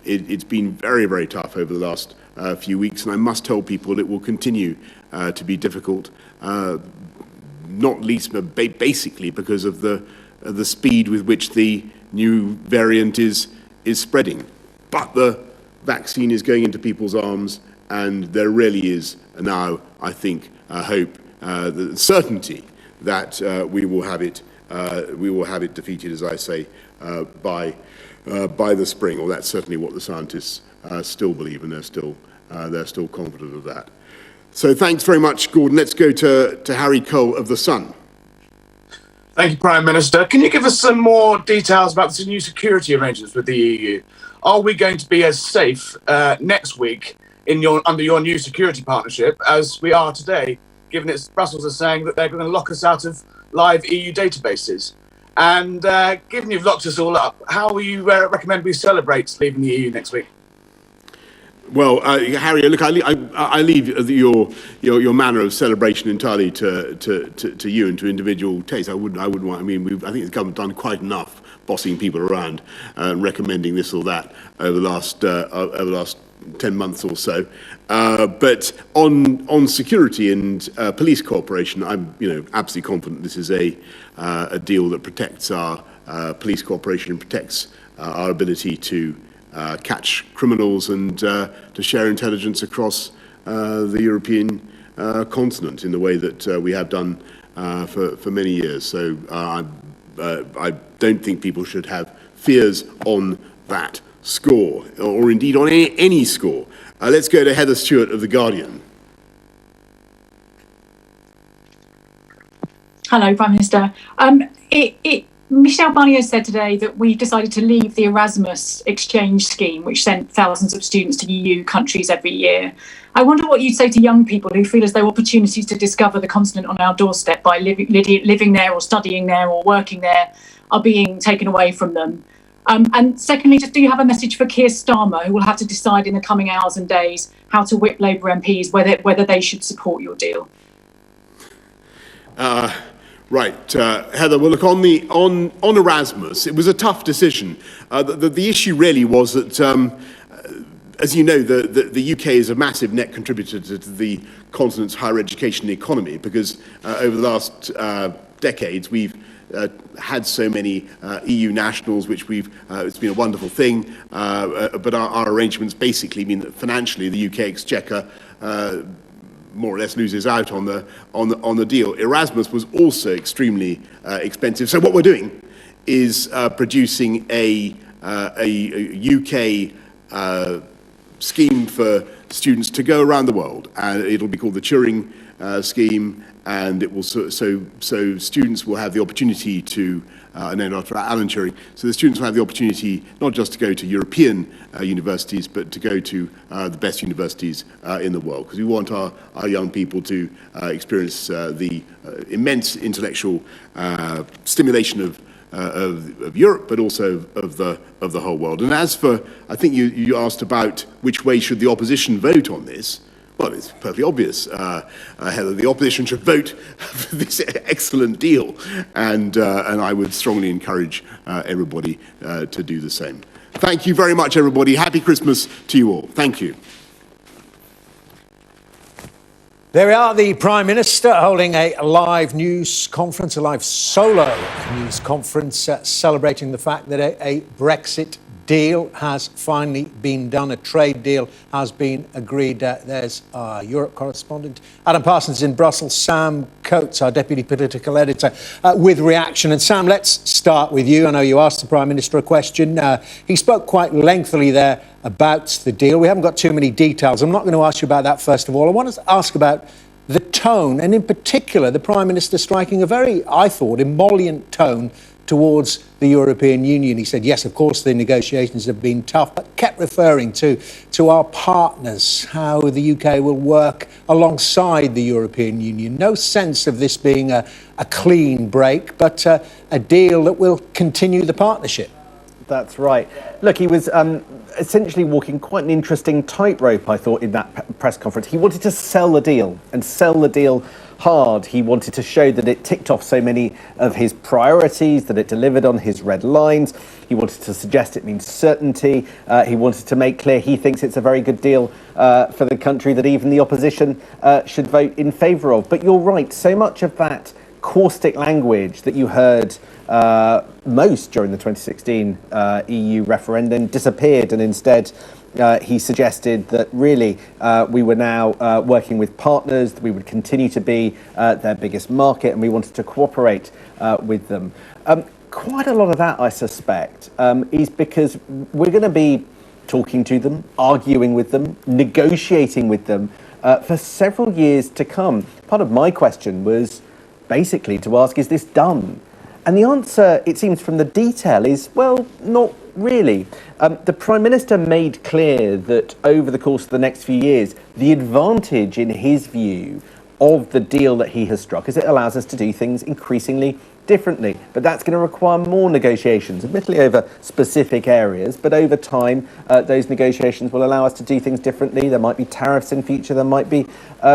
[SPEAKER 11] it's been very, very tough over the last few weeks, and I must tell people it will continue to be difficult, not least basically because of the speed with which the new variant is spreading. But the vaccine is going into people's arms, and there really is now, I think, hope, the certainty that we will have it defeated, as I say, by the spring. Or that's certainly what the scientists still believe, and they're still confident of that. So thanks very much, Gordon. Let's go to Harry Cole of The Sun.
[SPEAKER 18] Thank you, Prime Minister. Can you give us some more details about the new security arrangements with the EU? Are we going to be as safe next week under your new security partnership as we are today, given that Brussels is saying that they're going to lock us out of live EU databases? And given you've locked us all up, how will you recommend we celebrate leaving the EU next week?
[SPEAKER 11] Well, Harry, look, I leave your manner of celebration entirely to you and to individual taste. I wouldn't want. I mean, I think the government done quite enough bossing people around, recommending this or that over the last 10 months or so. But on security and police cooperation, I'm absolutely confident this is a deal that protects our police cooperation and protects our ability to catch criminals and to share intelligence across the European continent in the way that we have done for many years. So I don't think people should have fears on that score, or indeed on any score. Let's go to Heather Stewart of The Guardian.
[SPEAKER 19] Hello, Prime Minister. Michel Barnier said today that we've decided to leave the Erasmus exchange scheme, which sent thousands of students to EU countries every year. I wonder what you'd say to young people who feel as though opportunities to discover the continent on our doorstep by living there or studying there or working there are being taken away from them. And secondly, just do you have a message for Keir Starmer, who will have to decide in the coming hours and days how to whip Labour MPs whether they should support your deal?
[SPEAKER 11] Right, Heather. Well, look, on Erasmus, it was a tough decision. The issue really was that, as you know, the UK is a massive net contributor to the continent's higher education economy because over the last decades we've had so many EU nationals, which it's been a wonderful thing. But our arrangements basically mean that financially the UK exchequer more or less loses out on the deal. Erasmus was also extremely expensive. So what we're doing is producing a UK scheme for students to go around the world, and it'll be called the Turing scheme, and it will so students will have the opportunity to named after Alan Turing. So the students will have the opportunity not just to go to European universities, but to go to the best universities in the world, because we want our young people to experience the immense intellectual stimulation of Europe, but also of the whole world. And as for, I think you asked about which way should the opposition vote on this. Well, it's perfectly obvious, Heather. The opposition should vote for this excellent deal, and I would strongly encourage everybody to do the same. Thank you very much, everybody. Happy Christmas to you all. Thank you.
[SPEAKER 2] There we are, the Prime Minister holding a live news conference, a live solo news conference, celebrating the fact that a Brexit deal has finally been done. A trade deal has been agreed. There's our Europe correspondent, Adam Parsons in Brussels, Sam Coates, our deputy political editor, with reaction. And Sam, let's start with you. I know you asked the Prime Minister a question. He spoke quite lengthily there about the deal. We haven't got too many details. I'm not going to ask you about that first of all. I want to ask about the tone, and in particular, the Prime Minister striking a very, I thought, emollient tone towards the European Union. He said, yes, of course, the negotiations have been tough, but kept referring to our partners, how the UK will work alongside the European Union. No sense of this being a clean break, but a deal that will continue the partnership.
[SPEAKER 9] That's right. Look, he was essentially walking quite an interesting tightrope, I thought, in that press conference. He wanted to sell the deal, and sell the deal hard. He wanted to show that it ticked off so many of his priorities, that it delivered on his red lines. He wanted to suggest it means certainty. He wanted to make clear he thinks it's a very good deal for the country, that even the opposition should vote in favour of. But you're right, so much of that caustic language that you heard most during the 2016 EU referendum disappeared, and instead he suggested that really we were now working with partners, that we would continue to be their biggest market, and we wanted to cooperate with them. Quite a lot of that, I suspect, is because we're going to be talking to them, arguing with them, negotiating with them for several years to come. Part of my question was basically to ask, is this done? And the answer, it seems from the detail, is, well, not really. The Prime Minister made clear that over the course of the next few years, the advantage, in his view, of the deal that he has struck is it allows us to do things increasingly differently. But that's going to require more negotiations, admittedly over specific areas, but over time those negotiations will allow us to do things differently. There might be tariffs in future, there might be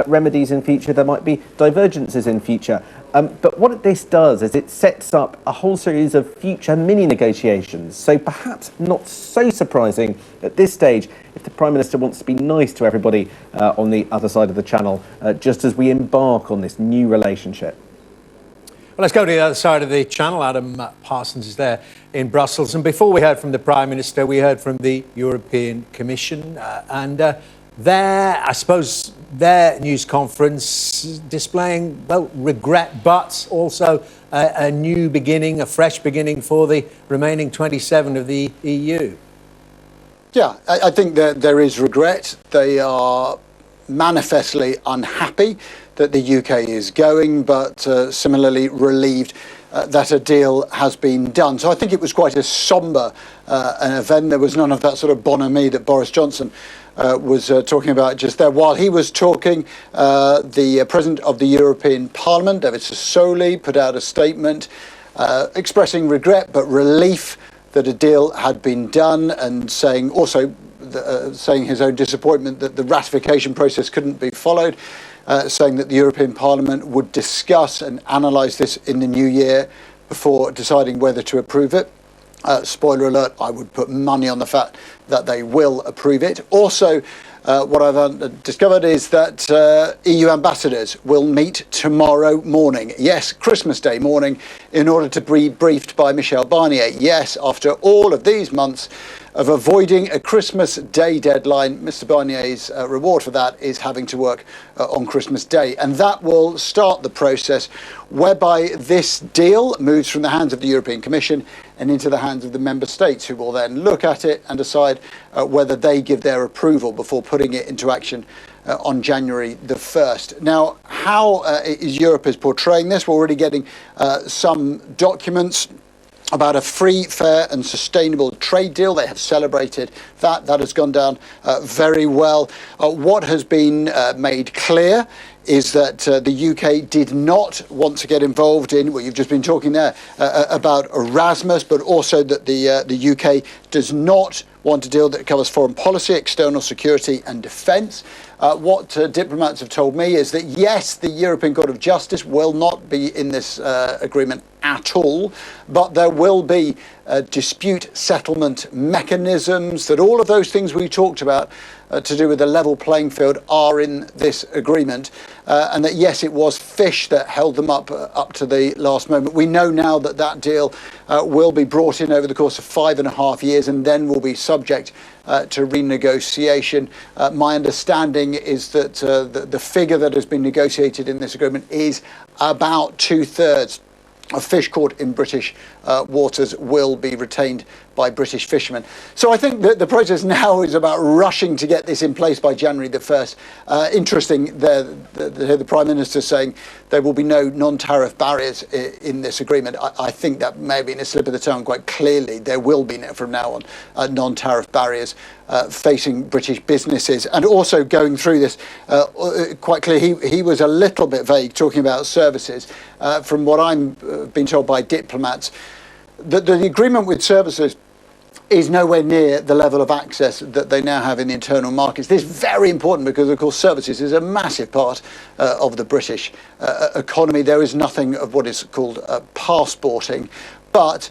[SPEAKER 9] remedies in future, there might be divergences in future. But what this does is it sets up a whole series of future mini negotiations. So perhaps not so surprising at this stage if the Prime Minister wants to be nice to everybody on the other side of the channel, just as we embark on this new relationship.
[SPEAKER 2] Well, let's go to the other side of the channel. Adam Parsons is there in Brussels. And before we heard from the Prime Minister, we heard from the European Commission. I suppose, their news conference displaying, well, regret, but also a new beginning, a fresh beginning for the remaining 27 of the EU.
[SPEAKER 10] Yeah, I think that there is regret. They are manifestly unhappy that the UK is going, but similarly relieved that a deal has been done. So I think it was quite a sombre an event. There was none of that sort of bonhomie that Boris Johnson was talking about just there. While he was talking, the President of the European Parliament, David Sassoli, put out a statement expressing regret but relief that a deal had been done, and saying also saying his own disappointment that the ratification process couldn't be followed, saying that the European Parliament would discuss and analyse this in the new year before deciding whether to approve it. Spoiler alert, I would put money on the fact that they will approve it. Also, what I've discovered is that EU ambassadors will meet tomorrow morning. Yes, Christmas Day morning, in order to be briefed by Michel Barnier. Yes, after all of these months of avoiding a Christmas Day deadline, Mr. Barnier's reward for that is having to work on Christmas Day. And that will start the process whereby this deal moves from the hands of the European Commission and into the hands of the member states, who will then look at it and decide whether they give their approval before putting it into action on January the 1st. Now, how is Europe portraying this? We're already getting some documents about a free, fair and sustainable trade deal. They have celebrated that. That has gone down very well. What has been made clear is that the UK did not want to get involved in, well, you've just been talking there about Erasmus, but also that the UK does not want a deal that covers foreign policy, external security and defence. What diplomats have told me is that, yes, the European Court of Justice will not be in this agreement at all, but there will be dispute settlement mechanisms, that all of those things we talked about to do with the level playing field are in this agreement, and that, yes, it was fish that held them up to the last moment. We know now that that deal will be brought in over the course of 5.5 years and then will be subject to renegotiation. My understanding is that the figure that has been negotiated in this agreement is about 2/3 of fish caught in British waters will be retained by British fishermen. So I think that the process now is about rushing to get this in place by January the 1st. Interesting, the Prime Minister saying there will be no non-tariff barriers in this agreement. I think that may have been a slip of the tongue. Quite clearly, there will be from now on non-tariff barriers facing British businesses. And also going through this, quite clear, he was a little bit vague talking about services. From what I'm being told by diplomats, that the agreement with services is nowhere near the level of access that they now have in the internal markets. This is very important because, of course, services is a massive part of the British economy. There is nothing of what is called passporting, but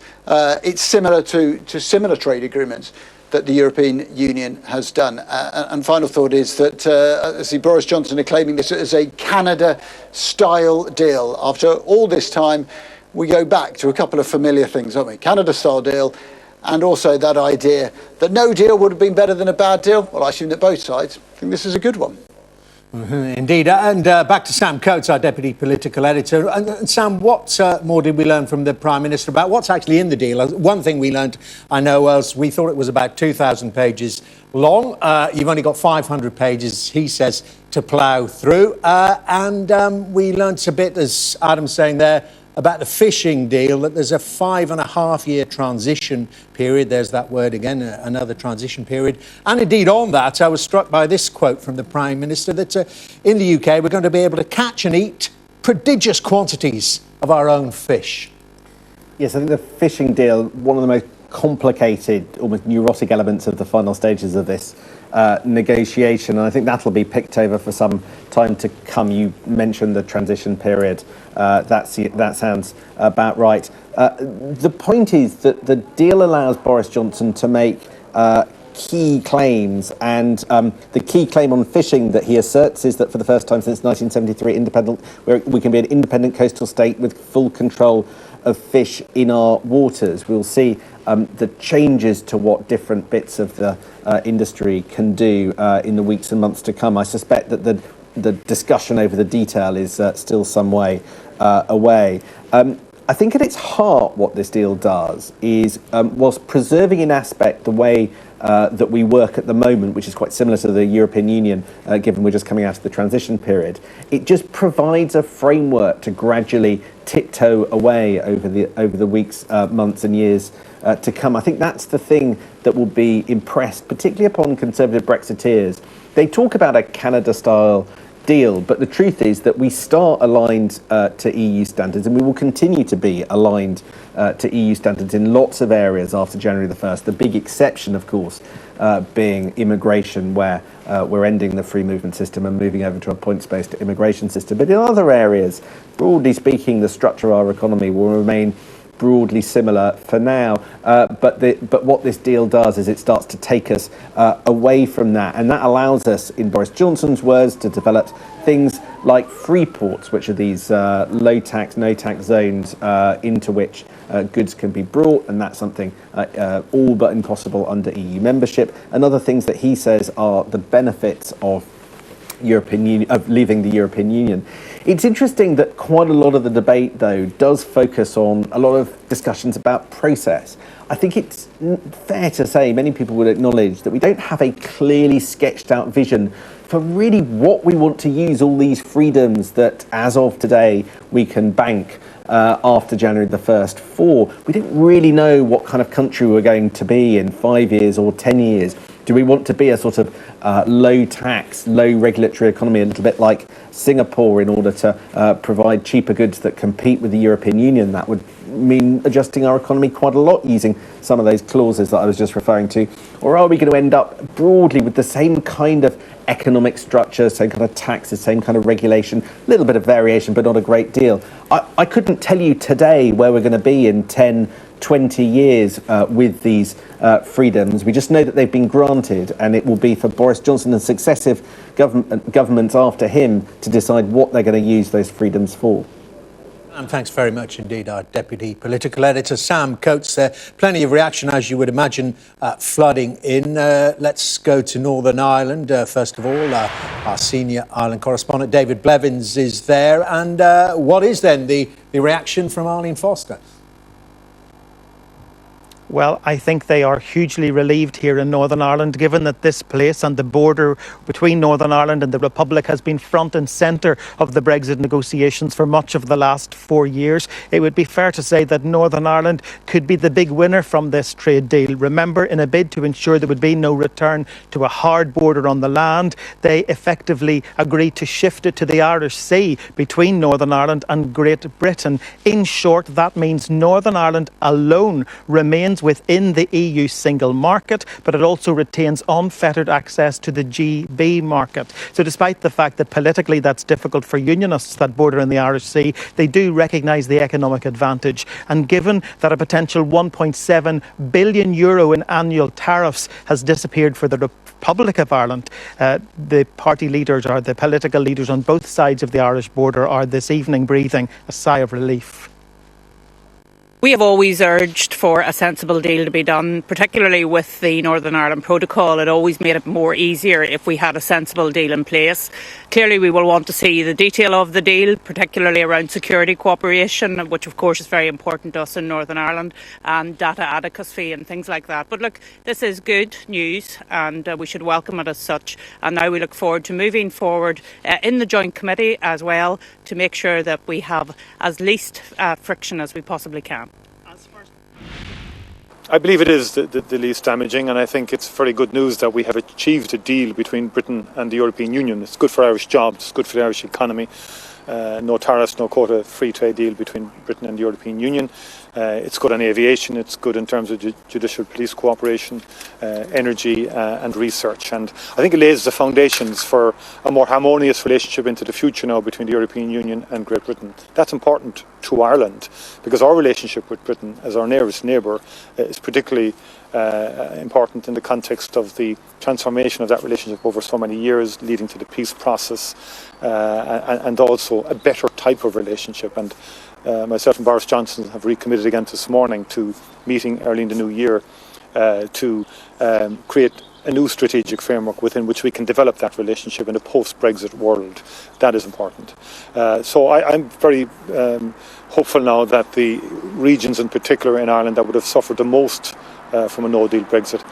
[SPEAKER 10] it's similar to similar trade agreements that the European Union has done. And final thought is that I see Boris Johnson are claiming this as a Canada-style deal. After all this time, we go back to a couple of familiar things, don't we? Canada-style deal, and also that idea that no deal would have been better than a bad deal. Well, I assume that both sides think this is a good one.
[SPEAKER 2] Indeed. And back to Sam Coates, our Deputy Political Editor. And Sam, what more did we learn from the Prime Minister about what's actually in the deal? One thing we learned, I know, was we thought it was about 2,000 pages long. You've only got 500 pages, he says, to plough through. And we learnt a bit, as Adam's saying there, about the fishing deal, that there's a 5.5-year transition period. There's that word again, another transition period. And indeed on that, I was struck by this quote from the Prime Minister that in the UK, we're going to be able to catch and eat prodigious quantities of our own fish.
[SPEAKER 9] Yes, I think the fishing deal, one of the most complicated, almost neurotic elements of the final stages of this negotiation, and I think that'll be picked over for some time to come. You mentioned the transition period. That sounds about right. The point is that the deal allows Boris Johnson to make key claims, and the key claim on fishing that he asserts is that for the first time since 1973, we can be an independent coastal state with full control of fish in our waters. We'll see the changes to what different bits of the industry can do in the weeks and months to come. I suspect that the discussion over the detail is still some way away. I think at its heart what this deal does is, whilst preserving in aspect the way that we work at the moment, which is quite similar to the European Union, given we're just coming out of the transition period, it just provides a framework to gradually tiptoe away over the weeks, months and years to come. I think that's the thing that will be impressed, particularly upon Conservative Brexiteers. They talk about a Canada-style deal. But the truth is that we start aligned to EU standards, and we will continue to be aligned to EU standards in lots of areas after January the 1st. The big exception, of course, being immigration, where we're ending the free movement system and moving over to a points-based immigration system. But in other areas, broadly speaking, the structure of our economy will remain broadly similar for now, but what this deal does is it starts to take us away from that, and that allows us, in Boris Johnson's words, to develop things like free ports, which are these low tax, no tax zones into which goods can be brought, and that's something all but impossible under EU membership. And other things that he says are the benefits of European Union, of leaving the European Union. It's interesting that quite a lot of the debate, though, does focus on a lot of discussions about process. I think it's fair to say many people would acknowledge that we don't have a clearly sketched out vision for really what we want to use all these freedoms that, as of today, we can bank after January the 1st for. We don't really know what kind of country we're going to be in 5 years or 10 years. Do we want to be a sort of low tax, low regulatory economy, a little bit like Singapore, in order to provide cheaper goods that compete with the European Union? That would mean adjusting our economy quite a lot using some of those clauses that I was just referring to. Or are we going to end up broadly with the same kind of economic structure, same kind of taxes, same kind of regulation, a little bit of variation, but not a great deal? I couldn't tell you today where we're going to be in 10, 20 years with these freedoms. We just know that they've been granted, and it will be for Boris Johnson and successive governments after him to decide what they're going to use those freedoms for.
[SPEAKER 2] And thanks very much indeed, our Deputy Political Editor, Sam Coates there. Plenty of reaction, as you would imagine, flooding in. Let's go to Northern Ireland. First of all, our senior Ireland correspondent, David Blevins, is there. And what is then the reaction from Arlene Foster?
[SPEAKER 20] Well, I think they are hugely relieved here in Northern Ireland, given that this place and the border between Northern Ireland and the Republic has been front and centre of the Brexit negotiations for much of the last 4 years. It would be fair to say that Northern Ireland could be the big winner from this trade deal. Remember, in a bid to ensure there would be no return to a hard border on the land, they effectively agreed to shift it to the Irish Sea between Northern Ireland and Great Britain. In short, that means Northern Ireland alone remains within the EU single market, but it also retains unfettered access to the GB market. So despite the fact that politically that's difficult for unionists that border in the Irish Sea, they do recognise the economic advantage. And given that a potential €1.7 billion in annual tariffs has disappeared for the Republic of Ireland, the party leaders or the political leaders on both sides of the Irish border are this evening breathing a sigh of relief.
[SPEAKER 21] We have always urged for a sensible deal to be done, particularly with the Northern Ireland Protocol. It always made it more easier if we had a sensible deal in place. Clearly, we will want to see the detail of the deal, particularly around security cooperation, which of course is very important to us in Northern Ireland, and data adequacy and things like that. But look, this is good news, and we should welcome it as such. And now we look forward to moving forward in the Joint Committee as well to make sure that we have as least friction as we possibly can.
[SPEAKER 22] I believe it is the least damaging, and I think it's very good news that we have achieved a deal between Britain and the European Union. It's good for Irish jobs, it's good for the Irish economy. No tariffs, no quota, free trade deal between Britain and the European Union. It's good on aviation, it's good in terms of judicial police cooperation, energy and research. And I think it lays the foundations for a more harmonious relationship into the future now between the European Union and Great Britain. That's important to Ireland because our relationship with Britain as our nearest neighbour is particularly important in the context of the transformation of that relationship over so many years, leading to the peace process and also a better type of relationship. And myself and Boris Johnson have recommitted again this morning to meeting early in the new year to create a new strategic framework within which we can develop that relationship in a post-Brexit world. That is important. So I'm very hopeful now that the regions in particular in Ireland that would have suffered the most from a no-deal Brexit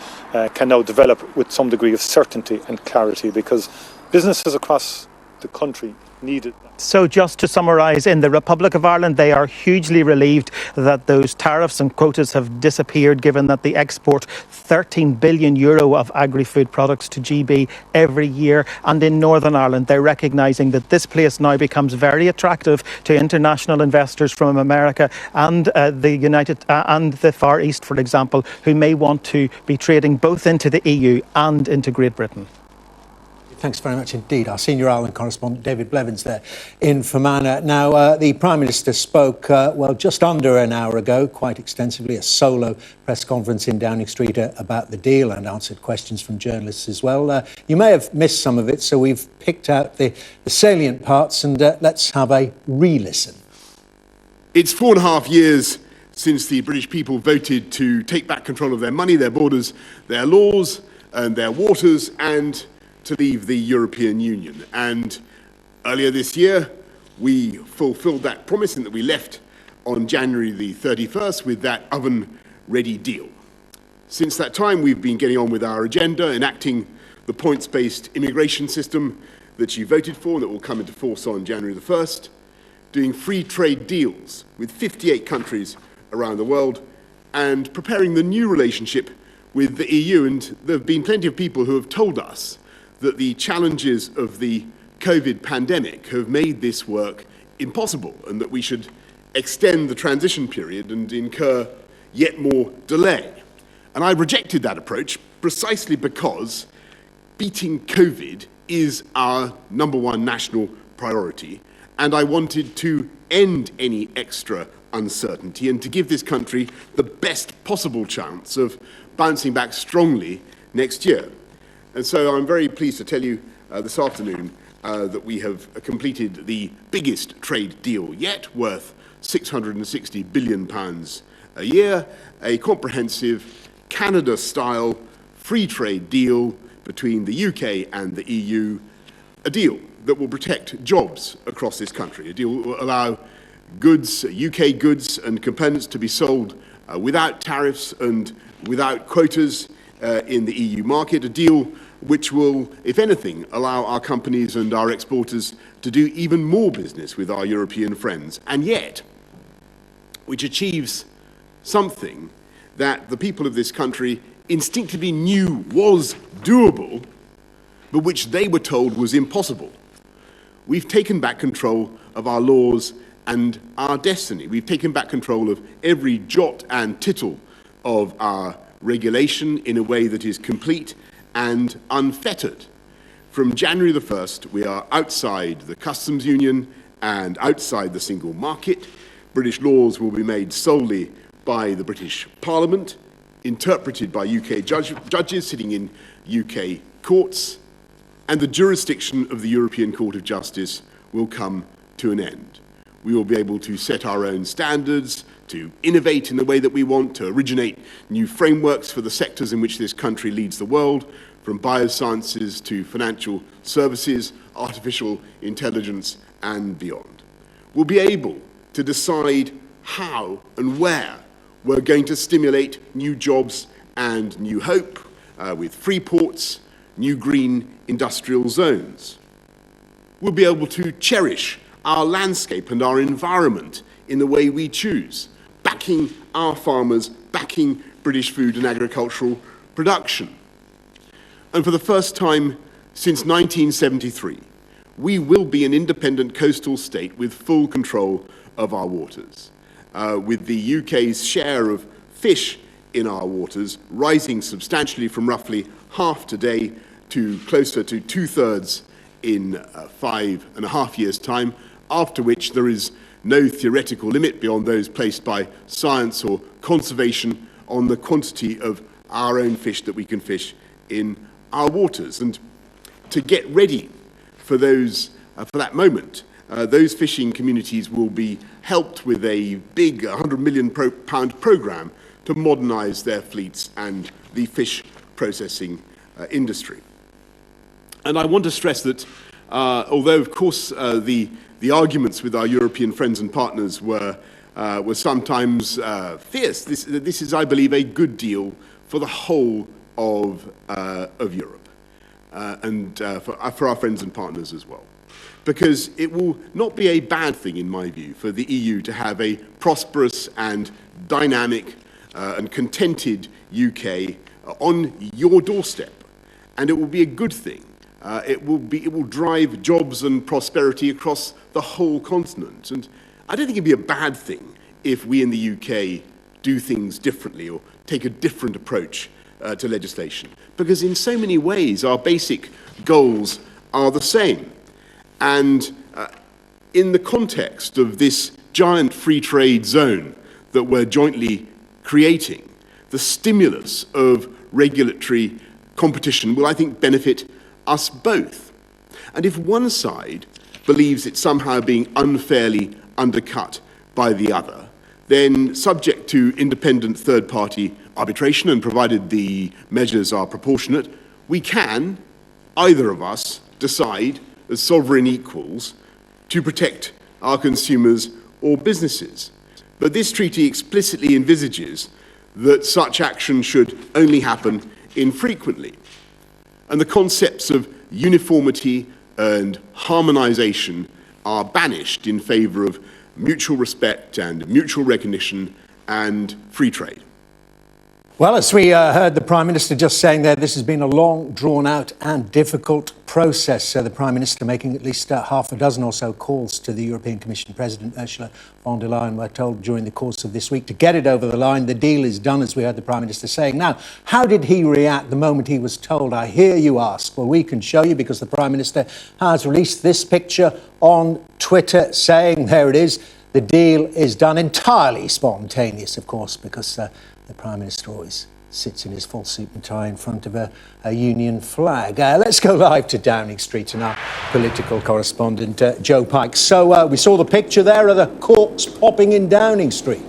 [SPEAKER 22] can now develop with some degree of certainty and clarity, because businesses across the country needed.
[SPEAKER 20] So just to summarise, in the Republic of Ireland, they are hugely relieved that those tariffs and quotas have disappeared, given that they export €13 billion of agri-food products to GB every year. And in Northern Ireland, they're recognising that this place now becomes very attractive to international investors from America and the Far East, for example, who may want to be trading both into the EU and into Great Britain.
[SPEAKER 2] Thanks very much indeed. Our senior Ireland correspondent, David Blevins, there in Fermanagh. Now, the Prime Minister spoke, just under an hour ago, quite extensively, a solo press conference in Downing Street about the deal, and answered questions from journalists as well. You may have missed some of it, so we've picked out the salient parts, and let's have a re-listen.
[SPEAKER 11] It's 4.5 years since the British people voted to take back control of their money, their borders, their laws, and their waters, and to leave the European Union. And earlier this year, we fulfilled that promise in that we left on January the 31st with that oven-ready deal. Since that time, we've been getting on with our agenda, enacting the points-based immigration system that you voted for and that will come into force on January the 1st, doing free trade deals with 58 countries around the world, and preparing the new relationship with the EU. And there have been plenty of people who have told us that the challenges of the COVID pandemic have made this work impossible, and that we should extend the transition period and incur yet more delay. And I rejected that approach precisely because beating COVID is our #1 national priority, and I wanted to end any extra uncertainty and to give this country the best possible chance of bouncing back strongly next year. And so I'm very pleased to tell you this afternoon that we have completed the biggest trade deal yet, worth £660 billion a year, a comprehensive Canada-style free trade deal between the UK and the EU, a deal that will protect jobs across this country, a deal that will allow goods, UK goods and components to be sold without tariffs and without quotas in the EU market, a deal which will, if anything, allow our companies and our exporters to do even more business with our European friends, and yet which achieves something that the people of this country instinctively knew was doable, but which they were told was impossible. We've taken back control of our laws and our destiny. We've taken back control of every jot and tittle of our regulation in a way that is complete and unfettered. From January the 1st, we are outside the customs union and outside the single market. British laws will be made solely by the British Parliament, interpreted by UK judges sitting in UK courts, and the jurisdiction of the European Court of Justice will come to an end. We will be able to set our own standards, to innovate in the way that we want, to originate new frameworks for the sectors in which this country leads the world, from biosciences to financial services, artificial intelligence, and beyond. We'll be able to decide how and where we're going to stimulate new jobs and new hope with free ports, new green industrial zones. We'll be able to cherish our landscape and our environment in the way we choose, backing our farmers, backing British food and agricultural production. And for the first time since 1973, we will be an independent coastal state with full control of our waters, with the UK's share of fish in our waters rising substantially from roughly half today to closer to 2/3 in 5.5 years' time, after which there is no theoretical limit beyond those placed by science or conservation on the quantity of our own fish that we can fish in our waters. And to get ready for for that moment, those fishing communities will be helped with a big £100 million programme to modernise their fleets and the fish processing industry. And I want to stress that although, of course, the arguments with our European friends and partners were sometimes fierce, this is, I believe, a good deal for the whole of Europe and for our friends and partners as well. because it will not be a bad thing, in my view, for the EU to have a prosperous and dynamic and contented UK on your doorstep. And it will be a good thing. It will drive jobs and prosperity across the whole continent. And I don't think it'd be a bad thing if we in the UK do things differently or take a different approach to legislation. Because in so many ways, our basic goals are the same. And in the context of this giant free trade zone that we're jointly creating, the stimulus of regulatory competition will, I think, benefit us both. And if one side believes it's somehow being unfairly undercut by the other, then subject to independent third-party arbitration and provided the measures are proportionate, we can, either of us, decide as sovereign equals to protect our consumers or businesses. But this treaty explicitly envisages that such action should only happen infrequently. And the concepts of uniformity and harmonisation are banished in favour of mutual respect and mutual recognition and free trade.
[SPEAKER 2] Well, as we heard the Prime Minister just saying there, this has been a long, drawn-out and difficult process. The Prime Minister making at least half a dozen or so calls to the European Commission President Ursula von der Leyen, we're told, during the course of this week to get it over the line. The deal is done, as we heard the Prime Minister saying. Now, how did he react the moment he was told? I hear you ask. Well, we can show you, because the Prime Minister has released this picture on Twitter saying, there it is, the deal is done. Entirely spontaneous, of course, because the Prime Minister always sits in his full suit and tie in front of a union flag. Let's go live to Downing Street and our political correspondent, Joe Pike. So we saw the picture there of the corks popping in Downing Street.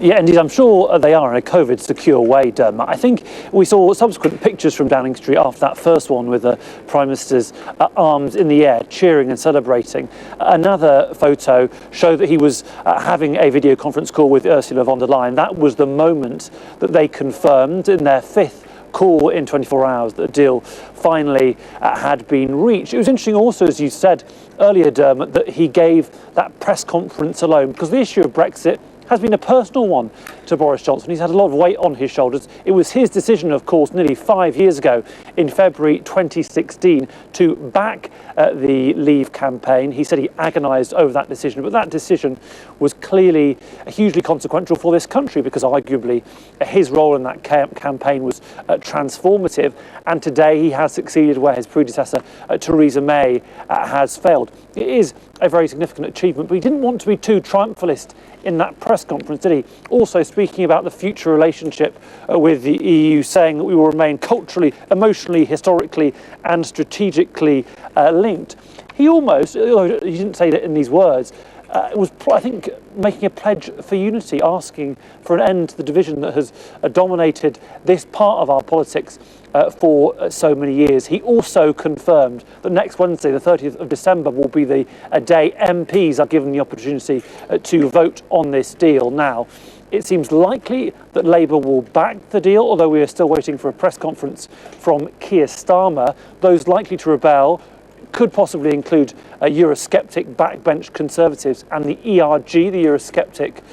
[SPEAKER 1] Yeah, indeed, I'm sure they are in a COVID-secure way, Dermot. I think we saw subsequent pictures from Downing Street after that first one with the Prime Minister's arms in the air, cheering and celebrating. Another photo showed that he was having a video conference call with Ursula von der Leyen. That was the moment that they confirmed in their fifth call in 24 hours that a deal finally had been reached. It was interesting also, as you said earlier, Dermot, that he gave that press conference alone, because the issue of Brexit has been a personal one to Boris Johnson. He's had a lot of weight on his shoulders. It was his decision, of course, nearly 5 years ago in February 2016 to back the Leave campaign. He said he agonised over that decision, but that decision was clearly hugely consequential for this country, because arguably his role in that campaign was transformative, and today he has succeeded where his predecessor, Theresa May, has failed. It is a very significant achievement, but he didn't want to be too triumphalist in that press conference, did he? Also speaking about the future relationship with the EU, saying that we will remain culturally, emotionally, historically and strategically linked. He almost, although he didn't say that in these words, was, I think, making a pledge for unity, asking for an end to the division that has dominated this part of our politics for so many years. He also confirmed that next Wednesday, the 30th of December, will be the day MPs are given the opportunity to vote on this deal. Now, it seems likely that Labour will back the deal, although we are still waiting for a press conference from Keir Starmer. Those likely to rebel could possibly include Eurosceptic backbench Conservatives and the ERG, the Eurosceptic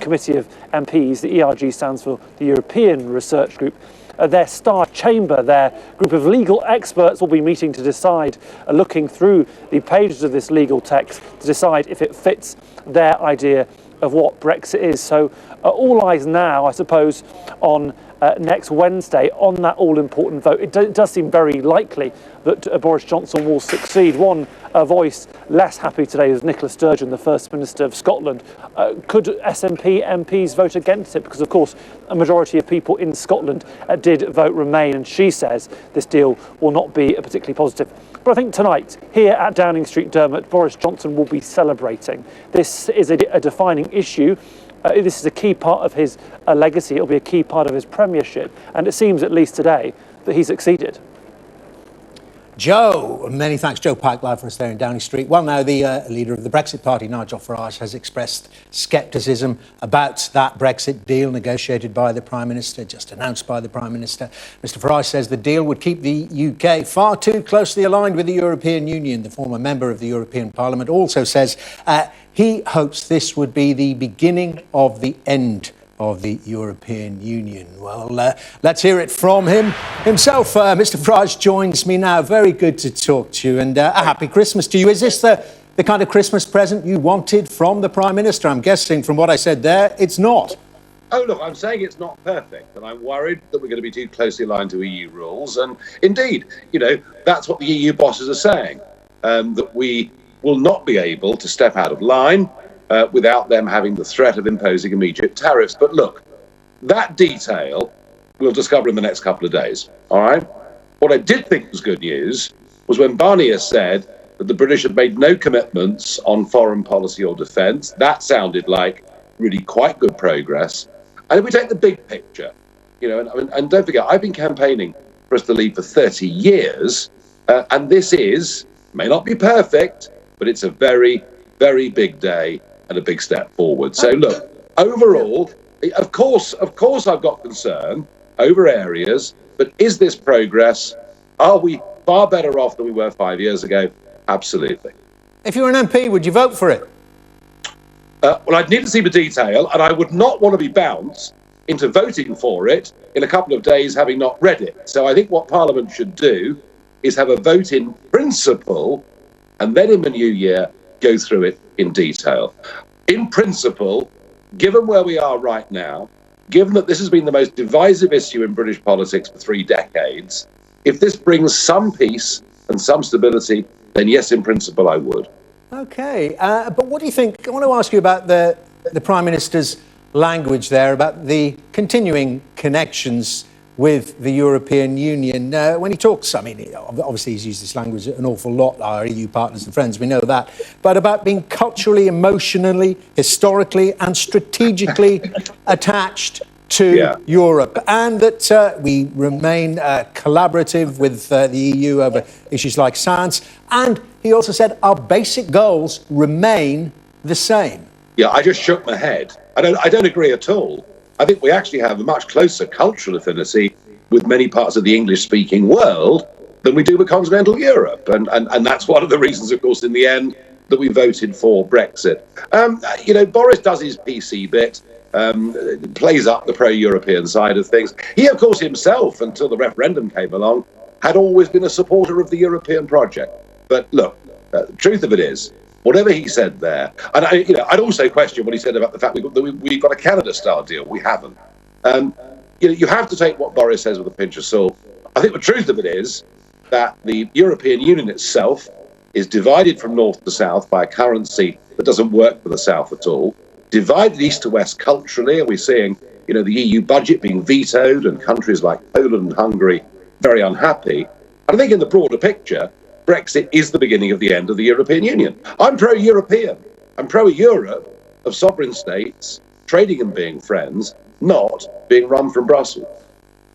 [SPEAKER 1] Committee of MPs. The ERG stands for the European Research Group. Their star chamber, their group of legal experts, will be meeting to decide, looking through the pages of this legal text, to decide if it fits their idea of what Brexit is. So all eyes now, I suppose, on next Wednesday on that all-important vote. It does seem very likely that Boris Johnson will succeed. One voice less happy today is Nicola Sturgeon, the First Minister of Scotland. Could SNP MPs vote against it? Because, of course, a majority of people in Scotland did vote Remain, and she says this deal will not be particularly positive. But I think tonight, here at Downing Street, Dermot, Boris Johnson will be celebrating. This is a defining issue. This is a key part of his legacy. It'll be a key part of his premiership. And it seems, at least today, that he succeeded.
[SPEAKER 2] Joe, many thanks. Joe Pike, live for us there in Downing Street. Well, now the leader of the Brexit party, Nigel Farage, has expressed scepticism about that Brexit deal negotiated by the Prime Minister, just announced by the Prime Minister. Mr Farage says the deal would keep the UK far too closely aligned with the European Union. The former member of the European Parliament also says he hopes this would be the beginning of the end of the European Union. Well, let's hear it from him himself. Mr Farage joins me now. Very good to talk to you, and a happy Christmas to you. Is this the kind of Christmas present you wanted from the Prime Minister? I'm guessing from what I said there, it's not.
[SPEAKER 3] Oh, look, I'm saying it's not perfect, and I'm worried that we're going to be too closely aligned to EU rules. And indeed, that's what the EU bosses are saying, that we will not be able to step out of line without them having the threat of imposing immediate tariffs. But look, that detail we'll discover in the next couple of days, all right? What I did think was good news was when Barnier said that the British had made no commitments on foreign policy or defence. That sounded like really quite good progress. And if we take the big picture, and don't forget, I've been campaigning for us to leave for 30 years, and this may not be perfect, but it's a very, very big day and a big step forward. So look, overall, of course I've got concern over areas, but is this progress? Are we far better off than we were 5 years ago? Absolutely.
[SPEAKER 2] If you were an MP, would you vote for it?
[SPEAKER 3] Well, I'd need to see the detail, and I would not want to be bounced into voting for it in a couple of days having not read it. So I think what Parliament should do is have a vote in principle, and then in the new year go through it in detail. In principle, given where we are right now, given that this has been the most divisive issue in British politics for 3 decades, if this brings some peace and some stability, then yes, in principle, I would.
[SPEAKER 2] OK, but what do you think? I want to ask you about the Prime Minister's language there, about the continuing connections with the European Union. When he talks, I mean, obviously he's used this language an awful lot, our EU partners and friends, we know that, but about being culturally, emotionally, historically and strategically attached to Europe, and that we remain collaborative with the EU over issues like science. And he also said our basic goals remain the same.
[SPEAKER 3] Yeah, I just shook my head. I don't agree at all. I think we actually have a much closer cultural affinity with many parts of the English-speaking world than we do with continental Europe. And that's one of the reasons, of course, in the end, that we voted for Brexit. Boris does his PC bit, plays up the pro-European side of things. He, of course, himself, until the referendum came along, had always been a supporter of the European project. But look, the truth of it is, whatever he said there, and I'd also question what he said about the fact that we've got a Canada-style deal. We haven't. You have to take what Boris says with a pinch of salt. I think the truth of it is that the European Union itself is divided from north to south by a currency that doesn't work for the south at all, divided east to west culturally, and we're seeing the EU budget being vetoed and countries like Poland and Hungary very unhappy. And I think in the broader picture, Brexit is the beginning of the end of the European Union. I'm pro-European. I'm pro-Europe of sovereign states trading and being friends, not being run from Brussels.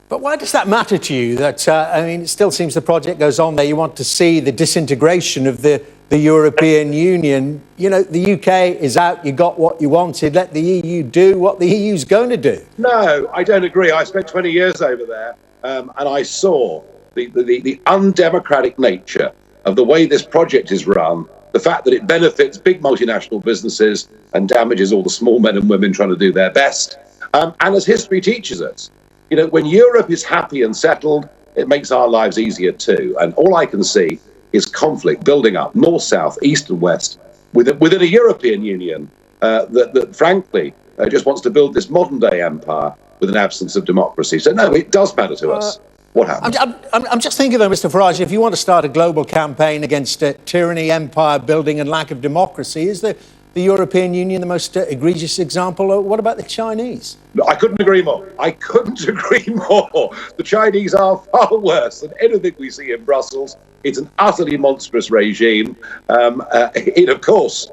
[SPEAKER 2] But why does that matter to you? That it still seems the project goes on there. You want to see the disintegration of the European Union. The UK is out. You got what you wanted. Let the EU do what the EU's going to do.
[SPEAKER 3] No, I don't agree. I spent 20 years over there, and I saw the undemocratic nature of the way this project is run, the fact that it benefits big multinational businesses and damages all the small men and women trying to do their best. And as history teaches us, when Europe is happy and settled, it makes our lives easier too. And all I can see is conflict building up, north, south, east and west, within a European Union that frankly, just wants to build this modern-day empire with an absence of democracy. So no, it does matter to us. What happens?
[SPEAKER 2] I'm just thinking, though, Mr Farage, if you want to start a global campaign against tyranny, empire building and lack of democracy, is the European Union the most egregious example? What about the Chinese?
[SPEAKER 3] No, I couldn't agree more. I couldn't agree more. The Chinese are far worse than anything we see in Brussels. It's an utterly monstrous regime. It, of course,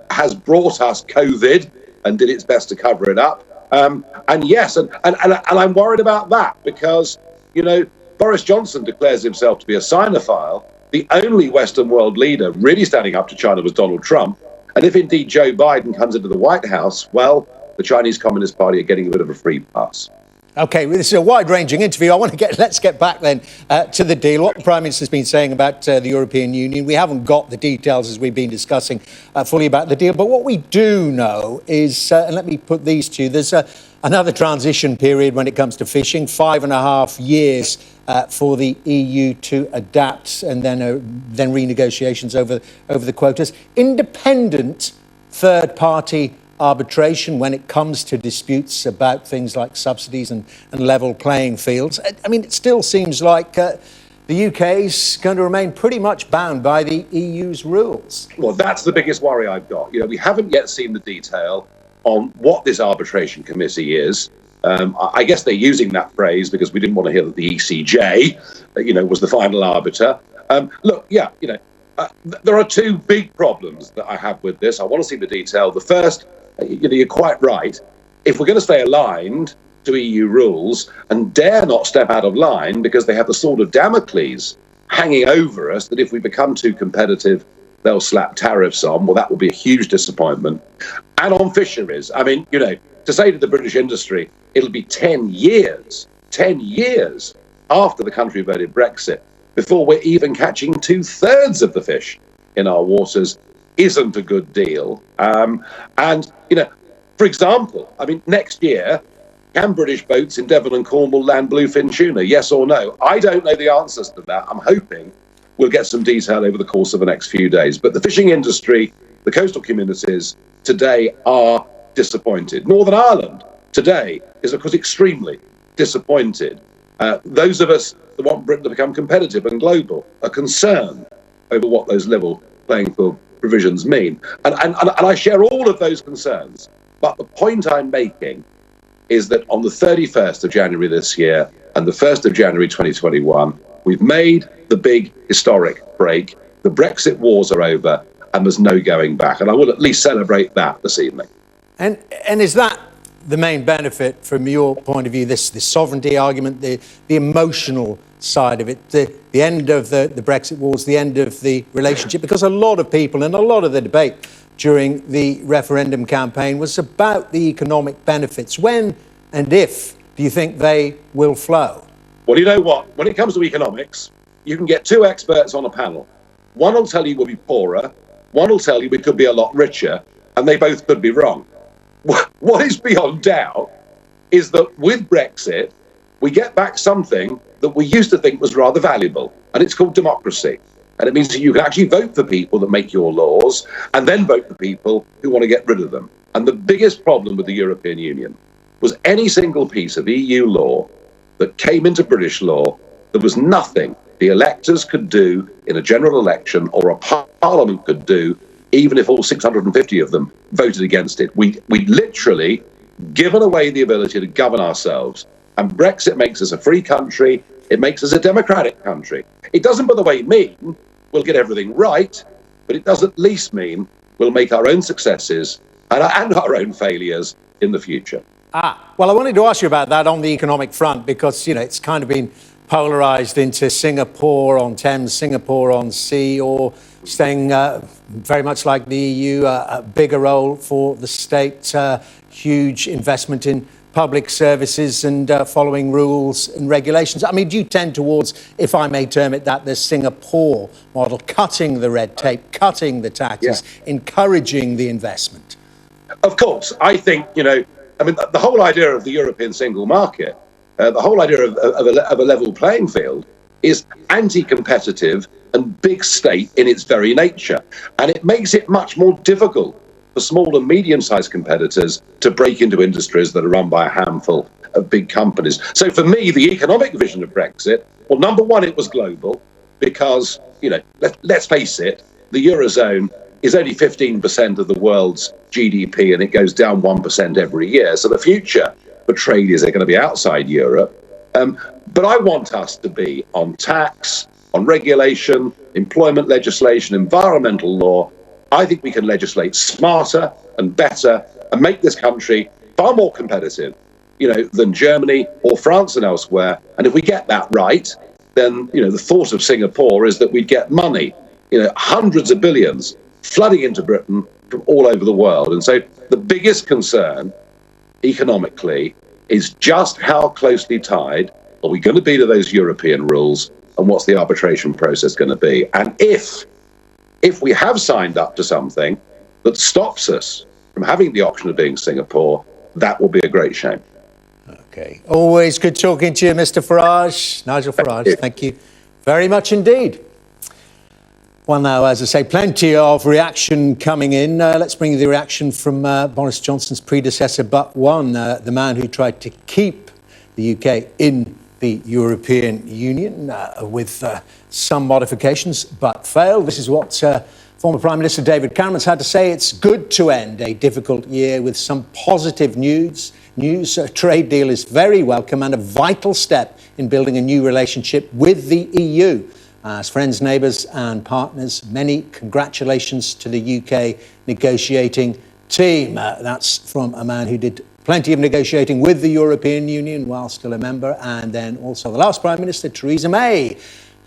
[SPEAKER 3] has brought us COVID and did its best to cover it up. And yes, and I'm worried about that because, Boris Johnson declares himself to be a Sinophile. The only Western world leader really standing up to China was Donald Trump. And if indeed Joe Biden comes into the White House, well, the Chinese Communist Party are getting a bit of a free pass.
[SPEAKER 2] OK, this is a wide-ranging interview. Let's get back then to the deal. What the Prime Minister's been saying about the European Union. We haven't got the details, as we've been discussing, fully about the deal. But what we do know is, and let me put these to you, there's another transition period when it comes to fishing, 5.5 years for the EU to adapt, and then renegotiations over the quotas. Independent third-party arbitration when it comes to disputes about things like subsidies and level playing fields. I mean, it still seems like the UK's going to remain pretty much bound by the EU's rules.
[SPEAKER 3] Well, that's the biggest worry I've got. We haven't yet seen the detail on what this arbitration committee is. I guess they're using that phrase because we didn't want to hear that the ECJ, was the final arbiter. There are two big problems that I have with this. I want to see the detail. The first, you're quite right. If we're going to stay aligned to EU rules and dare not step out of line because they have the sword of Damocles hanging over us that if we become too competitive, they'll slap tariffs on, well, that will be a huge disappointment. And on fisheries, I mean, to say to the British industry, it'll be 10 years after the country voted Brexit before we're even catching 2/3 of the fish in our waters isn't a good deal. For example, I mean, next year, can British boats in Devon and Cornwall land bluefin tuna? Yes or no? I don't know the answers to that. I'm hoping we'll get some detail over the course of the next few days. But the fishing industry, the coastal communities today are disappointed. Northern Ireland today is, of course, extremely disappointed. Those of us that want Britain to become competitive and global are concerned over what those level playing field provisions mean. And I share all of those concerns. But the point I'm making is that on the 31st of January this year and the 1st of January 2021, we've made the big historic break. The Brexit wars are over and there's no going back. And I will at least celebrate that this evening.
[SPEAKER 2] And is that the main benefit from your point of view, this sovereignty argument, the emotional side of it, the end of the Brexit wars, the end of the relationship? Because a lot of people and a lot of the debate during the referendum campaign was about the economic benefits. When and if do you think they will flow?
[SPEAKER 3] Well, you know what? When it comes to economics, you can get two experts on a panel. One will tell you we'll be poorer, one will tell you we could be a lot richer, and they both could be wrong. What is beyond doubt is that with Brexit, we get back something that we used to think was rather valuable, and it's called democracy. And it means that you can actually vote for people that make your laws and then vote for people who want to get rid of them. And the biggest problem with the European Union was any single piece of EU law that came into British law, there was nothing the electors could do in a general election or a parliament could do, even if all 650 of them voted against it. We'd literally given away the ability to govern ourselves. And Brexit makes us a free country. It makes us a democratic country. It doesn't, by the way, mean we'll get everything right, but it does at least mean we'll make our own successes and our own failures in the future.
[SPEAKER 2] Well, I wanted to ask you about that on the economic front, because, it's kind of been polarised into Singapore on Thames, Singapore on Sea, or staying very much like the EU, a bigger role for the state, huge investment in public services and following rules and regulations. I mean, do you tend towards, if I may term it that, the Singapore model, cutting the red tape, cutting the taxes, encouraging the investment?
[SPEAKER 3] Of course. I think, the whole idea of the European single market, the whole idea of a level playing field is anti-competitive and big state in its very nature. And it makes it much more difficult for small and medium-sized competitors to break into industries that are run by a handful of big companies. So for me, the economic vision of Brexit, well, number one, it was global because, let's face it, the Eurozone is only 15% of the world's GDP and it goes down 1% every year. So the future for trade is going to be outside Europe. But I want us to be on tax, on regulation, employment legislation, environmental law. I think we can legislate smarter and better and make this country far more competitive, than Germany or France and elsewhere. And if we get that right, then the thought of Singapore is that we'd get money, hundreds of billions flooding into Britain from all over the world. And so the biggest concern economically is just how closely tied are we going to be to those European rules, and what's the arbitration process going to be? And if we have signed up to something that stops us from having the option of being Singapore, that will be a great shame.
[SPEAKER 2] Okay. Always good talking to you, Mr. Farage. Nigel Farage, thank you very much indeed. Well, now, as I say, plenty of reaction coming in. Let's bring you the reaction from Boris Johnson's predecessor, but one, the man who tried to keep the UK in the European Union with some modifications, but failed. This is what former Prime Minister David Cameron's had to say. It's good to end a difficult year with some positive news. A trade deal is very welcome and a vital step in building a new relationship with the EU. As friends, neighbours and partners, many congratulations to the UK negotiating team. That's from a man who did plenty of negotiating with the European Union while still a member. And then also the last Prime Minister, Theresa May,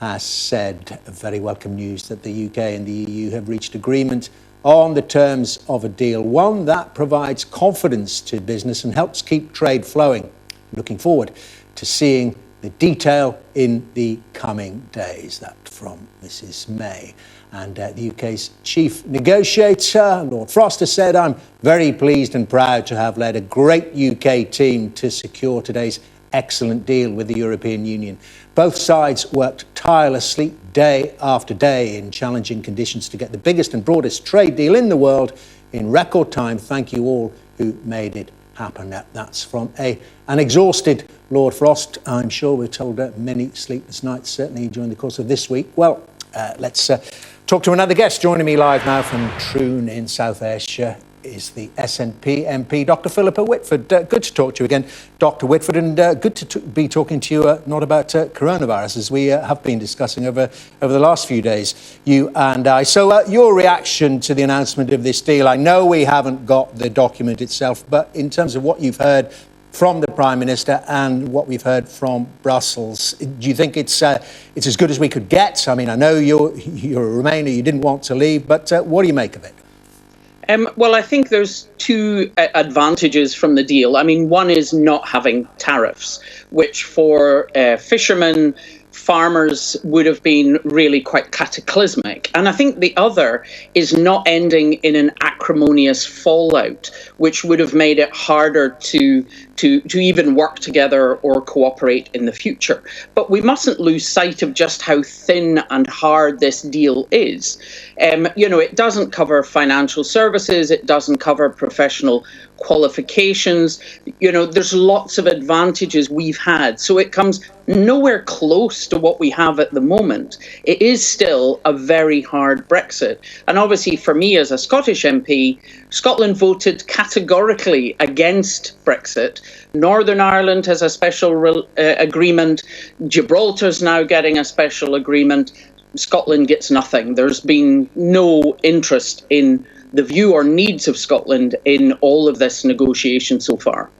[SPEAKER 2] has said very welcome news that the UK and the EU have reached agreement on the terms of a deal, one that provides confidence to business and helps keep trade flowing. Looking forward to seeing the detail in the coming days. That from Mrs. May. And the UK's chief negotiator, Lord Frost, has said, I'm very pleased and proud to have led a great UK team to secure today's excellent deal with the European Union. Both sides worked tirelessly day after day in challenging conditions to get the biggest and broadest trade deal in the world in record time. Thank you all who made it happen. That's from an exhausted Lord Frost. I'm sure we're told many sleepless nights, certainly during the course of this week. Well, let's talk to another guest. Joining me live now from Troon in South Ayrshire is the SNP MP, Dr. Philippa Whitford. Good to talk to you again, Dr. Whitford, and good to be talking to you not about coronavirus, as we have been discussing over the last few days, you and I. So your reaction to the announcement of this deal. I know we haven't got the document itself, but in terms of what you've heard from the Prime Minister and what we've heard from Brussels, do you think it's as good as we could get? I mean, I know you're a Remainer, you didn't want to leave, but what do you make of it?
[SPEAKER 5] Well, I think there's two advantages from the deal. I mean, one is not having tariffs, which for fishermen, farmers would have been really quite cataclysmic. And I think the other is not ending in an acrimonious fallout, which would have made it harder to even work together or cooperate in the future. But we mustn't lose sight of just how thin and hard this deal is. It doesn't cover financial services, it doesn't cover professional qualifications. There's lots of advantages we've had. So it comes nowhere close to what we have at the moment. It is still a very hard Brexit. And obviously for me as a Scottish MP, Scotland voted categorically against Brexit. Northern Ireland has a special agreement. Gibraltar's now getting a special agreement. Scotland gets nothing. There's been no interest in the view or needs of Scotland in all of this negotiation so far.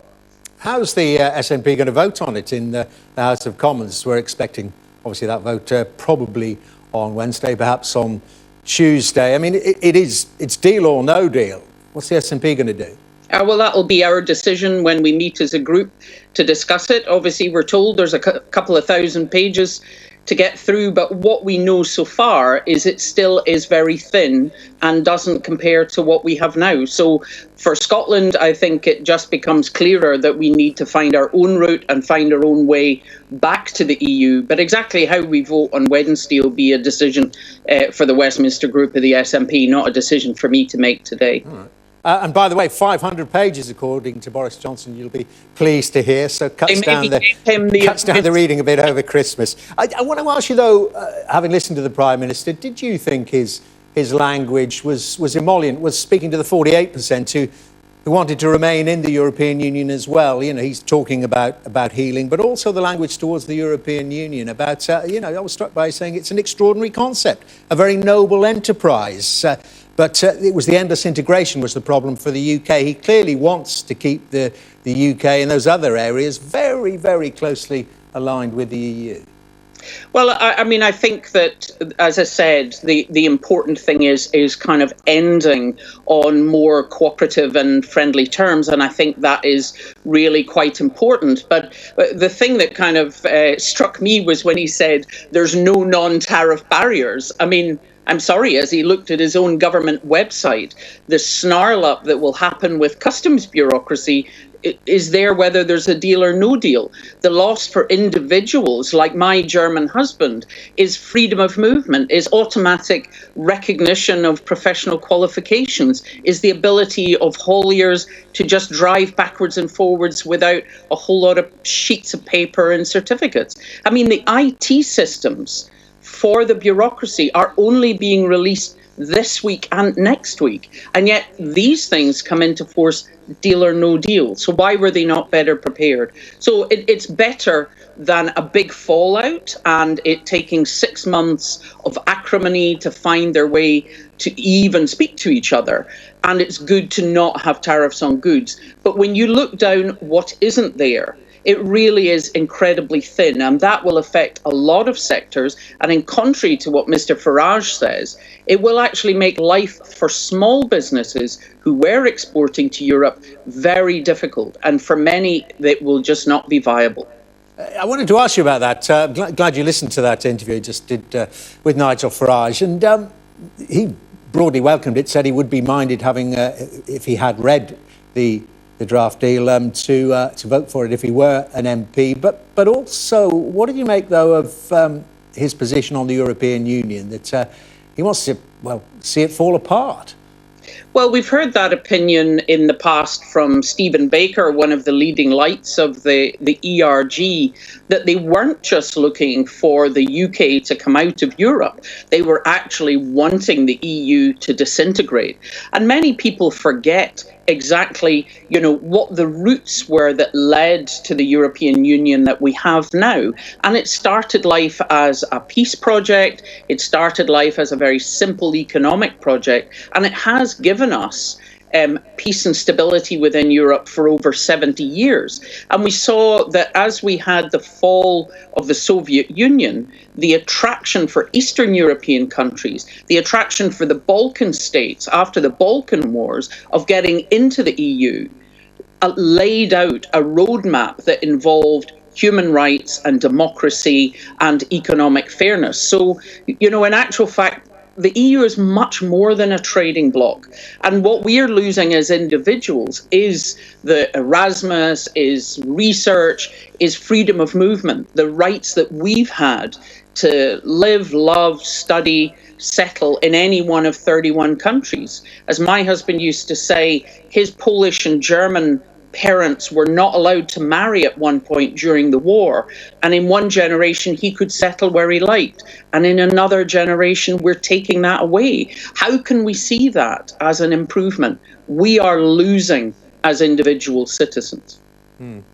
[SPEAKER 2] How's the SNP going to vote on it in the House of Commons? We're expecting, obviously, that vote probably on Wednesday, perhaps on Tuesday. I mean, it's deal or no deal. What's the SNP going to do?
[SPEAKER 5] Well, that'll be our decision when we meet as a group to discuss it. Obviously, we're told there's a couple of thousand pages to get through, but what we know so far is it still is very thin and doesn't compare to what we have now. So for Scotland, I think it just becomes clearer that we need to find our own route and find our own way back to the EU. But exactly how we vote on Wednesday will be a decision for the Westminster group of the SNP, not a decision for me to make today.
[SPEAKER 2] All right. And by the way, 500 pages, according to Boris Johnson, you'll be pleased to hear. So cuts down the reading a bit over Christmas. I want to ask you, though, having listened to the Prime Minister, did you think his language was emollient, was speaking to the 48% who wanted to remain in the European Union as well? He's talking about healing, but also the language towards the European Union about, I was struck by saying it's an extraordinary concept, a very noble enterprise. But it was the endless integration was the problem for the UK. He clearly wants to keep the UK and those other areas very, very closely aligned with the EU.
[SPEAKER 5] Well, I mean, I think that, as I said, the important thing is kind of ending on more cooperative and friendly terms, and I think that is really quite important. But the thing that kind of struck me was when he said there's no non-tariff barriers. I mean, I'm sorry, as he looked at his own government website, the snarl up that will happen with customs bureaucracy is there whether there's a deal or no deal. The loss for individuals like my German husband is freedom of movement, is automatic recognition of professional qualifications, is the ability of hauliers to just drive backwards and forwards without a whole lot of sheets of paper and certificates. I mean, the IT systems for the bureaucracy are only being released this week and next week. And yet these things come into force deal or no deal. So why were they not better prepared? So it's better than a big fallout and it taking 6 months of acrimony to find their way to even speak to each other. And it's good to not have tariffs on goods. But when you look down what isn't there, it really is incredibly thin, and that will affect a lot of sectors. And in contrary to what Mr. Farage says, it will actually make life for small businesses who were exporting to Europe very difficult. And for many, it will just not be viable.
[SPEAKER 2] I wanted to ask you about that. Glad you listened to that interview he just did with Nigel Farage. And he broadly welcomed it, said he would be minded having, if he had read the draft deal, to vote for it if he were an MP. But also, what did you make, though, of his position on the European Union, that he wants to, well, see it fall apart?
[SPEAKER 5] Well, we've heard that opinion in the past from Stephen Baker, one of the leading lights of the ERG, that they weren't just looking for the UK to come out of Europe. They were actually wanting the EU to disintegrate. And many people forget exactly, what the roots were that led to the European Union that we have now. And it started life as a peace project. It started life as a very simple economic project. And it has given us peace and stability within Europe for over 70 years. And we saw that as we had the fall of the Soviet Union, the attraction for Eastern European countries, the attraction for the Balkan states after the Balkan Wars of getting into the EU, laid out a roadmap that involved human rights and democracy and economic fairness. So, in actual fact, the EU is much more than a trading bloc. And what we are losing as individuals is the Erasmus, is research, is freedom of movement, the rights that we've had to live, love, study, settle in any one of 31 countries. As my husband used to say, his Polish and German parents were not allowed to marry at one point during the war. And in one generation, he could settle where he liked. And in another generation, we're taking that away. How can we see that as an improvement? We are losing as individual citizens.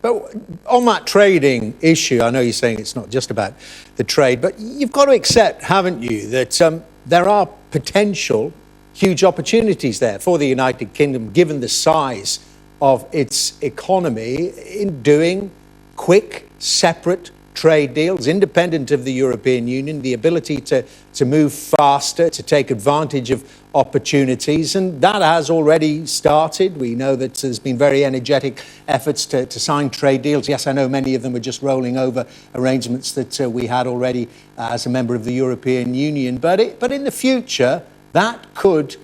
[SPEAKER 2] But on that trading issue, I know you're saying it's not just about the trade, but you've got to accept, haven't you, that there are potential huge opportunities there for the United Kingdom, given the size of its economy, in doing quick, separate trade deals, independent of the European Union, the ability to move faster, to take advantage of opportunities. And that has already started. We know that there's been very energetic efforts to sign trade deals. Yes, I know many of them are just rolling over arrangements that we had already as a member of the European Union. But in the future, that could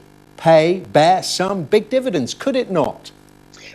[SPEAKER 2] bear some big dividends, could it not?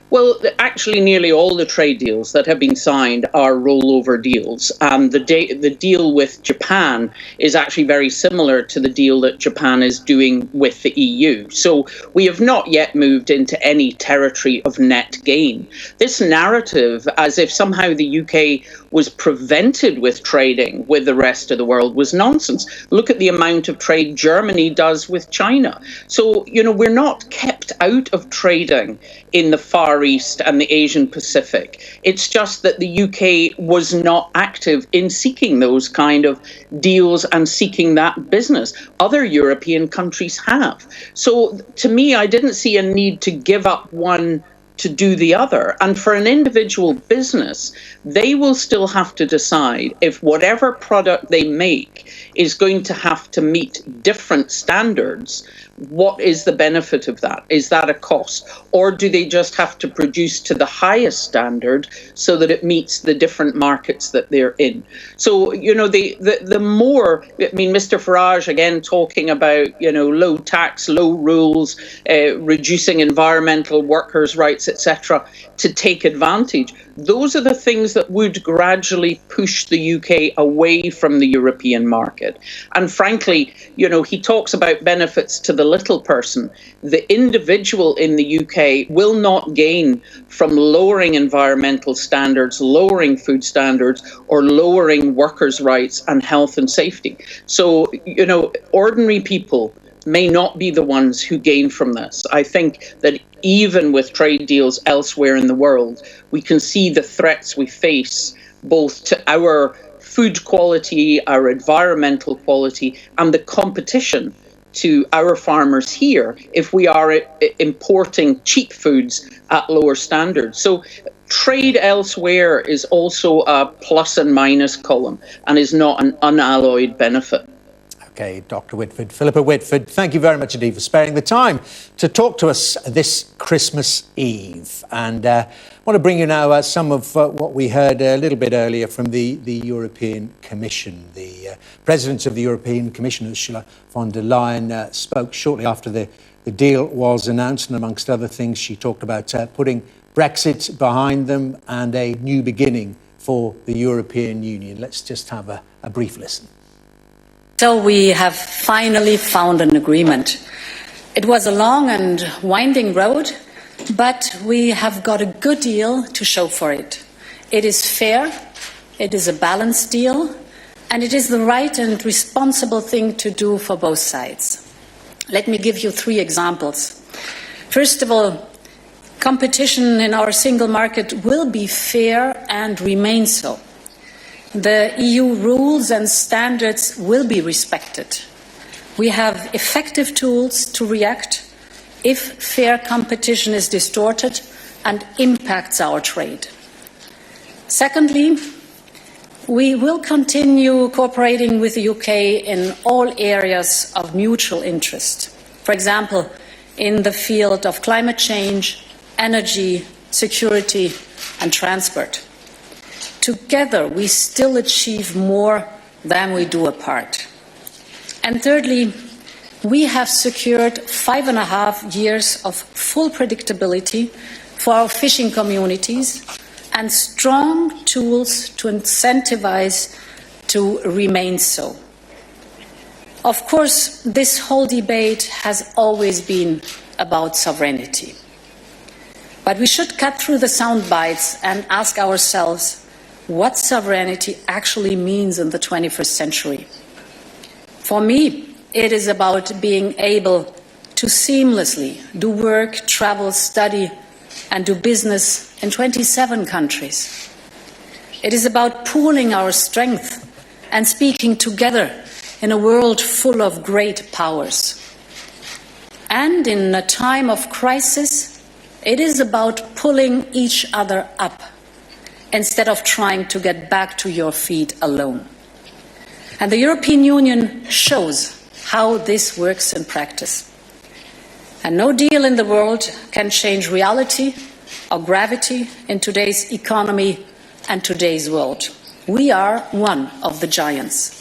[SPEAKER 5] Well, actually, nearly all the trade deals that have been signed are rollover deals. And the deal with Japan is actually very similar to the deal that Japan is doing with the EU. So we have not yet moved into any territory of net gain. This narrative, as if somehow the UK was prevented with trading with the rest of the world, was nonsense. Look at the amount of trade Germany does with China. So, we're not kept out of trading in the Far East and the Asian Pacific. It's just that the UK was not active in seeking those kind of deals and seeking that business. Other European countries have. So to me, I didn't see a need to give up one to do the other. And for an individual business, they will still have to decide if whatever product they make is going to have to meet different standards. What is the benefit of that? Is that a cost? Or do they just have to produce to the highest standard so that it meets the different markets that they're in? So, you know, the more, I mean, Mr. Farage, again, talking about, you know, low tax, low rules, reducing environmental workers' rights, etc., to take advantage. Those are the things that would gradually push the UK away from the European market. And frankly, you know, he talks about benefits to the little person. The individual in the UK will not gain from lowering environmental standards, lowering food standards, or lowering workers' rights and health and safety. So, you know, ordinary people may not be the ones who gain from this. I think that even with trade deals elsewhere in the world, we can see the threats we face both to our food quality, our environmental quality, and the competition to our farmers here if we are importing cheap foods at lower standards. So trade elsewhere is also a plus and minus column and is not an unalloyed benefit.
[SPEAKER 2] Okay, Dr. Whitford. Philippa Whitford, thank you very much indeed for sparing the time to talk to us this Christmas Eve. And I want to bring you now some of what we heard a little bit earlier from the European Commission. The President of the European Commission, Ursula von der Leyen, spoke shortly after the deal was announced, and amongst other things, she talked about putting Brexit behind them and a new beginning for the European Union. Let's just have a brief listen.
[SPEAKER 7] So we have finally found an agreement. It was a long and winding road, but we have got a good deal to show for it. It is fair, it is a balanced deal, and it is the right and responsible thing to do for both sides. Let me give you 3 examples. First of all, competition in our single market will be fair and remain so. The EU rules and standards will be respected. We have effective tools to react if fair competition is distorted and impacts our trade. Secondly, we will continue cooperating with the UK in all areas of mutual interest. For example, in the field of climate change, energy, security and transport. Together, we still achieve more than we do apart. And thirdly, we have secured 5.5 years of full predictability for our fishing communities and strong tools to incentivize to remain so. Of course, this whole debate has always been about sovereignty. But we should cut through the sound bites and ask ourselves what sovereignty actually means in the 21st century. For me, it is about being able to seamlessly do work, travel, study, and do business in 27 countries. It is about pooling our strength and speaking together in a world full of great powers. And in a time of crisis, it is about pulling each other up instead of trying to get back to your feet alone. And the European Union shows how this works in practice. And no deal in the world can change reality or gravity in today's economy and today's world. We are one of the giants.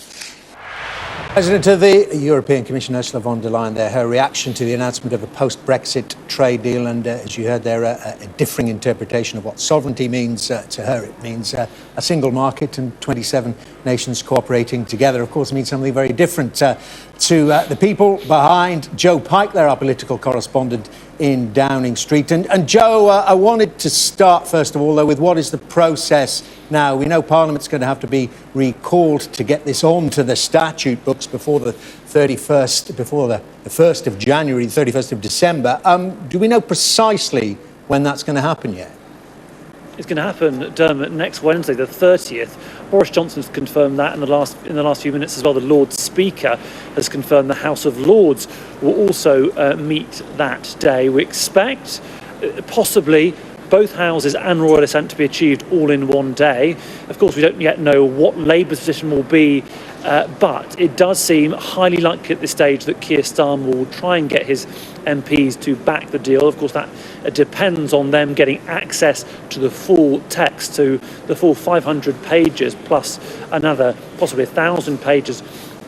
[SPEAKER 2] President of the European Commission, Ursula von der Leyen, there, her reaction to the announcement of a post-Brexit trade deal, and as you heard there, a differing interpretation of what sovereignty means to her. It means a single market and 27 nations cooperating together. Of course, it means something very different to the people behind Joe Pike, they're our political correspondent in Downing Street. And Joe, I wanted to start, first of all, though, with what is the process now? We know Parliament's going to have to be recalled to get this onto the statute books before the 31st, before the 1st of January, the 31st of December. Do we know precisely when that's going to happen yet?
[SPEAKER 1] It's going to happen, Dermot, next Wednesday, the 30th. Boris Johnson's confirmed that in the last few minutes as well. The Lord Speaker has confirmed the House of Lords will also meet that day. We expect possibly both houses and royal assent to be achieved all in one day. Of course, we don't yet know what Labour's position will be, but it does seem highly likely at this stage that Keir Starmer will try and get his MPs to back the deal. Of course, that depends on them getting access to the full text, to the full 500 pages, plus another possibly 1,000 pages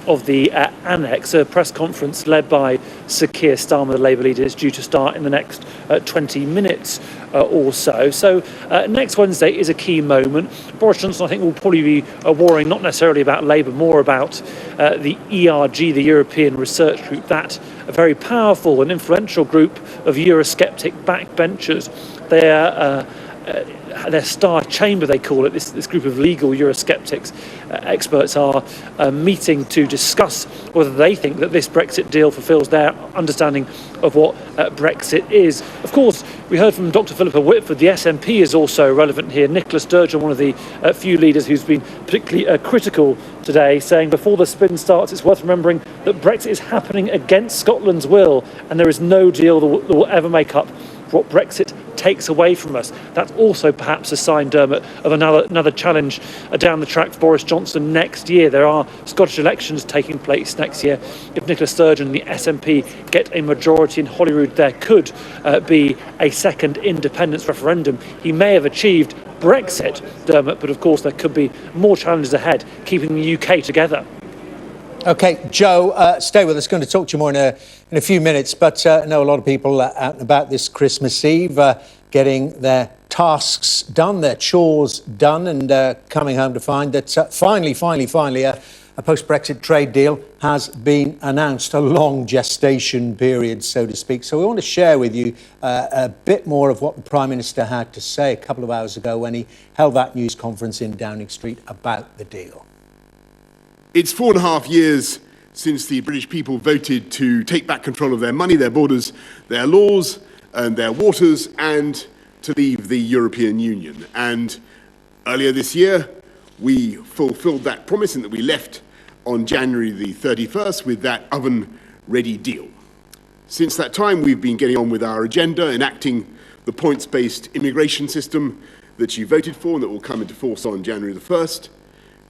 [SPEAKER 1] of the annex. A press conference led by Sir Keir Starmer, the Labour leader, is due to start in the next 20 minutes or so. So next Wednesday is a key moment. Boris Johnson, I think, will probably be worrying not necessarily about Labour, more about the ERG, the European Research Group, that a very powerful and influential group of Eurosceptic backbenchers. Their star chamber, they call it, this group of legal Eurosceptics experts are meeting to discuss whether they think that this Brexit deal fulfills their understanding of what Brexit is. Of course, we heard from Dr. Philippa Whitford. The SNP is also relevant here. Nicola Sturgeon, one of the few leaders who's been particularly critical today, saying before the spin starts, it's worth remembering that Brexit is happening against Scotland's will, and there is no deal that will ever make up for what Brexit takes away from us. That's also perhaps a sign, Dermot, of another challenge down the track for Boris Johnson next year. There are Scottish elections taking place next year. If Nicola Sturgeon and the SNP get a majority in Holyrood, there could be a second independence referendum. He may have achieved Brexit, Dermot, but of course there could be more challenges ahead, keeping the UK together.
[SPEAKER 2] OK, Joe, stay with us. Going to talk to you more in a few minutes, but I know a lot of people out and about this Christmas Eve getting their tasks done, their chores done, and coming home to find that finally, a post-Brexit trade deal has been announced, a long gestation period, so to speak. So we want to share with you a bit more of what the Prime Minister had to say a couple of hours ago when he held that news conference in Downing Street about the deal.
[SPEAKER 11] It's 4.5 years since the British people voted to take back control of their money, their borders, their laws and their waters, and to leave the European Union. And earlier this year, we fulfilled that promise in that we left on January the 31st with that oven-ready deal. Since that time, we've been getting on with our agenda, enacting the points-based immigration system that you voted for and that will come into force on January the 1st,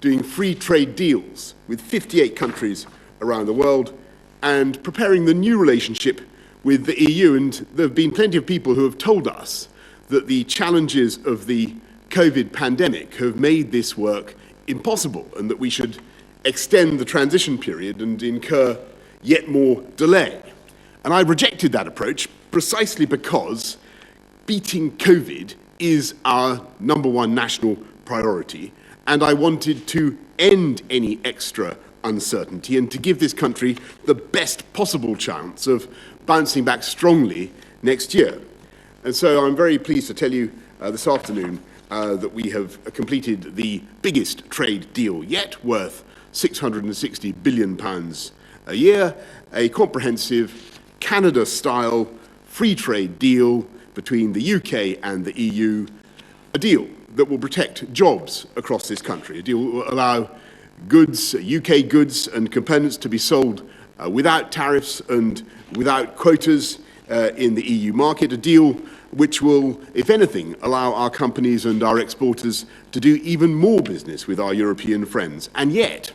[SPEAKER 11] doing free trade deals with 58 countries around the world, and preparing the new relationship with the EU. And there have been plenty of people who have told us that the challenges of the COVID pandemic have made this work impossible, and that we should extend the transition period and incur yet more delay. And I rejected that approach precisely because beating COVID is our #1 national priority. And I wanted to end any extra uncertainty and to give this country the best possible chance of bouncing back strongly next year. And so I'm very pleased to tell you this afternoon that we have completed the biggest trade deal yet, worth £660 billion a year, a comprehensive Canada-style free trade deal between the UK and the EU, a deal that will protect jobs across this country, a deal that will allow goods, UK goods and components to be sold without tariffs and without quotas in the EU market, a deal which will, if anything, allow our companies and our exporters to do even more business with our European friends, and yet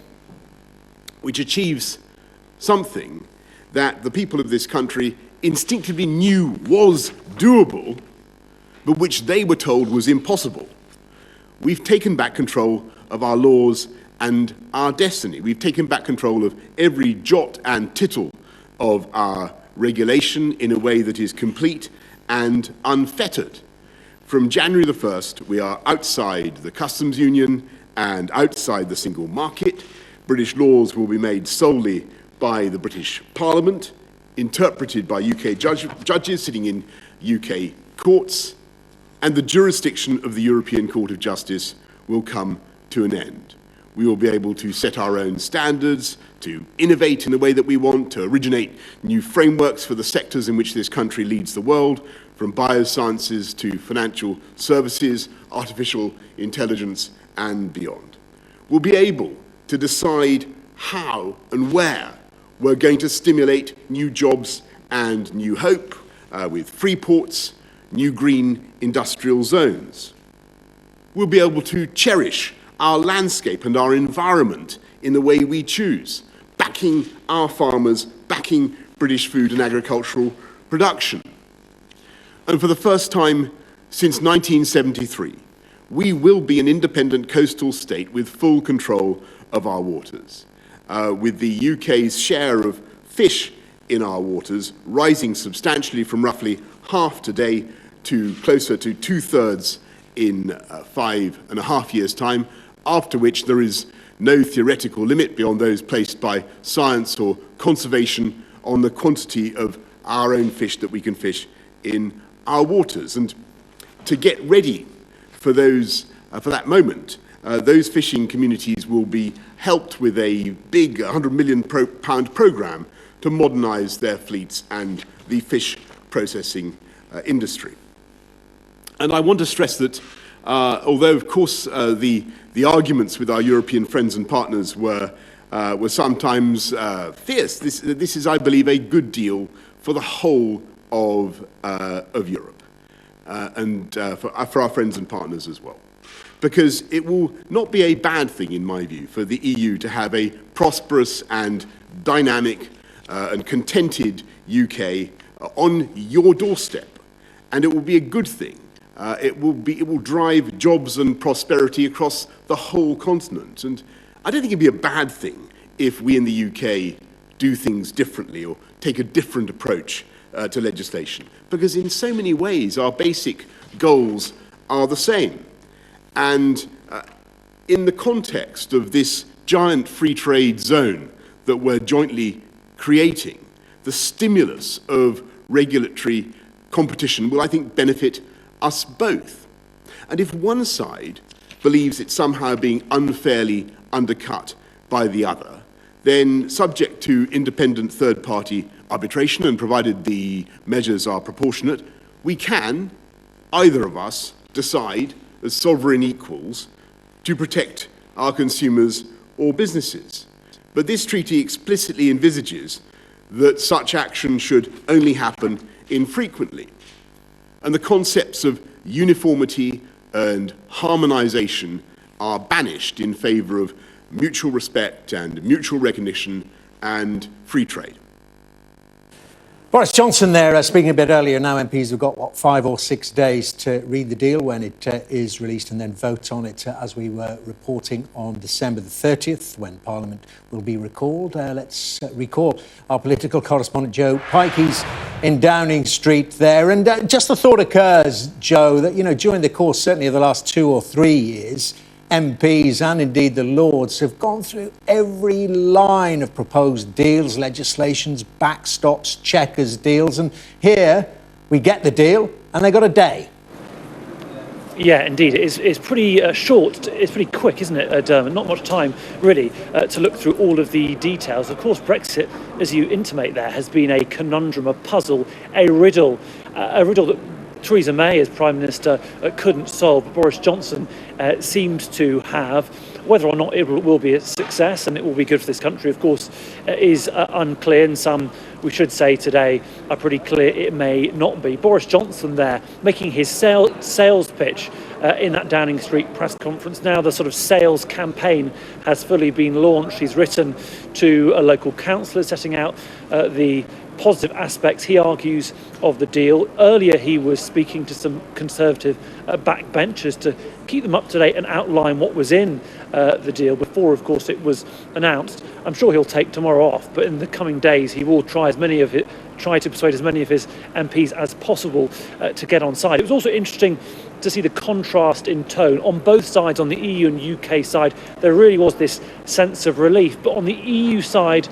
[SPEAKER 11] which achieves something that the people of this country instinctively knew was doable, but which they were told was impossible. We've taken back control of our laws and our destiny. We've taken back control of every jot and tittle of our regulation in a way that is complete and unfettered. From January the 1st, we are outside the customs union and outside the single market. British laws will be made solely by the British Parliament, interpreted by UK judges sitting in UK courts, and the jurisdiction of the European Court of Justice will come to an end. We will be able to set our own standards, to innovate in the way that we want, to originate new frameworks for the sectors in which this country leads the world, from biosciences to financial services, artificial intelligence, and beyond. We'll be able to decide how and where we're going to stimulate new jobs and new hope with free ports, new green industrial zones. We'll be able to cherish our landscape and our environment in the way we choose, backing our farmers, backing British food and agricultural production. And for the first time since 1973, we will be an independent coastal state with full control of our waters, with the UK's share of fish in our waters rising substantially from roughly half today to closer to 2/3 in 5.5 years' time, after which there is no theoretical limit beyond those placed by science or conservation on the quantity of our own fish that we can fish in our waters. And to get ready for that moment, those fishing communities will be helped with a big £100 million programme to modernise their fleets and the fish processing industry. And I want to stress that although, of course, the arguments with our European friends and partners were sometimes fierce, this is, I believe, a good deal for the whole of Europe and for our friends and partners as well. Because it will not be a bad thing, in my view, for the EU to have a prosperous and dynamic and contented UK on your doorstep. And it will be a good thing. It will drive jobs and prosperity across the whole continent. And I don't think it'd be a bad thing if we in the UK do things differently or take a different approach to legislation. Because in so many ways, our basic goals are the same. And in the context of this giant free trade zone that we're jointly creating, the stimulus of regulatory competition will, I think, benefit us both. And if one side believes it's somehow being unfairly undercut by the other, then subject to independent third-party arbitration and provided the measures are proportionate, we can, either of us, decide as sovereign equals to protect our consumers or businesses. But this treaty explicitly envisages that such action should only happen infrequently. And the concepts of uniformity and harmonisation are banished in favour of mutual respect and mutual recognition and free trade.
[SPEAKER 2] Boris Johnson there, speaking a bit earlier. Now MPs have got, 5 or 6 days to read the deal when it is released and then vote on it, as we were reporting on December the 30th, when Parliament will be recalled. Let's recall our political correspondent, Joe Pike. He's in Downing Street there. And just the thought occurs, Joe, that, during the course, certainly of the last 2 or 3 years, MPs and indeed the Lords have gone through every line of proposed deals, legislations, backstops, checkers, deals, and here we get the deal and they got a day.
[SPEAKER 1] Yeah, indeed. It's pretty short. It's pretty quick, isn't it, Dermot? Not much time, really, to look through all of the details. Of course, Brexit, as you intimate there, has been a conundrum, a puzzle, a riddle that Theresa May, as Prime Minister, couldn't solve. But Boris Johnson seems to have. Whether or not it will be a success and it will be good for this country, of course, is unclear. And some, we should say today, are pretty clear it may not be. Boris Johnson there making his sales pitch in that Downing Street press conference. Now the sort of sales campaign has fully been launched. He's written to a local councillor setting out the positive aspects, he argues, of the deal. Earlier he was speaking to some Conservative backbenchers to keep them up to date and outline what was in the deal before, of course, it was announced. I'm sure he'll take tomorrow off, but in the coming days he will try to persuade as many of his MPs as possible to get on side. It was also interesting to see the contrast in tone on both sides. On the EU and UK side, there really was this sense of relief, but on the EU side,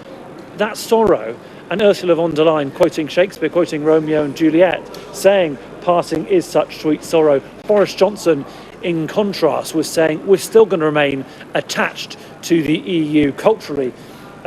[SPEAKER 1] that sorrow. And Ursula von der Leyen, quoting Shakespeare, quoting Romeo and Juliet, saying, "Parting is such sweet sorrow." Boris Johnson, in contrast, was saying, we're still going to remain attached to the EU culturally,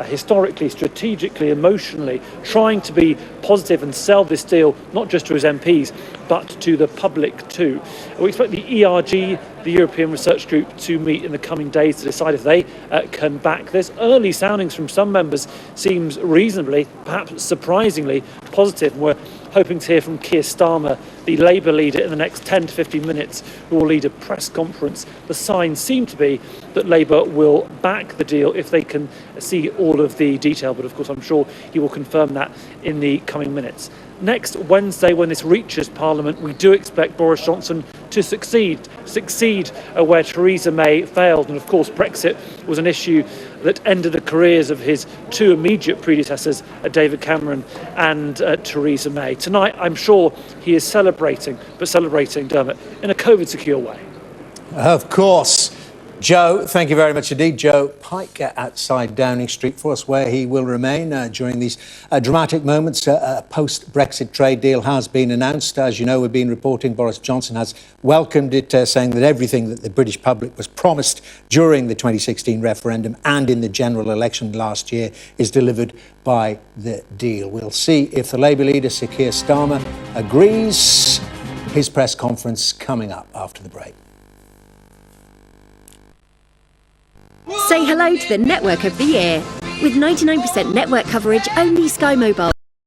[SPEAKER 1] historically, strategically, emotionally, trying to be positive and sell this deal, not just to his MPs, but to the public too. We expect the ERG, the European Research Group, to meet in the coming days to decide if they can back this. Early soundings from some members seems reasonably, perhaps surprisingly, positive. We're hoping to hear from Keir Starmer, the Labour leader in the next 10 to 15 minutes will lead a press conference. The signs seem to be that Labour will back the deal if they can see all of the detail, but of course I'm sure he will confirm that in the coming minutes. Next Wednesday, when this reaches Parliament, we do expect Boris Johnson to succeed where Theresa May failed. And of course, Brexit was an issue that ended the careers of his two immediate predecessors, David Cameron and Theresa May. Tonight, I'm sure he is celebrating, Dermot, in a COVID-secure way.
[SPEAKER 2] Of course. Joe, thank you very much indeed. Joe Pike outside Downing Street for us, where he will remain during these dramatic moments. A post-Brexit trade deal has been announced. As you know, we've been reporting Boris Johnson has welcomed it, saying that everything that the British public was promised during the 2016 referendum and in the general election last year is delivered by the deal. We'll see if the Labour leader, Sir Keir Starmer, agrees. His press conference coming up after the break.
[SPEAKER 6] Say hello to the network of the year. With 99% network coverage, only Sky Mobile.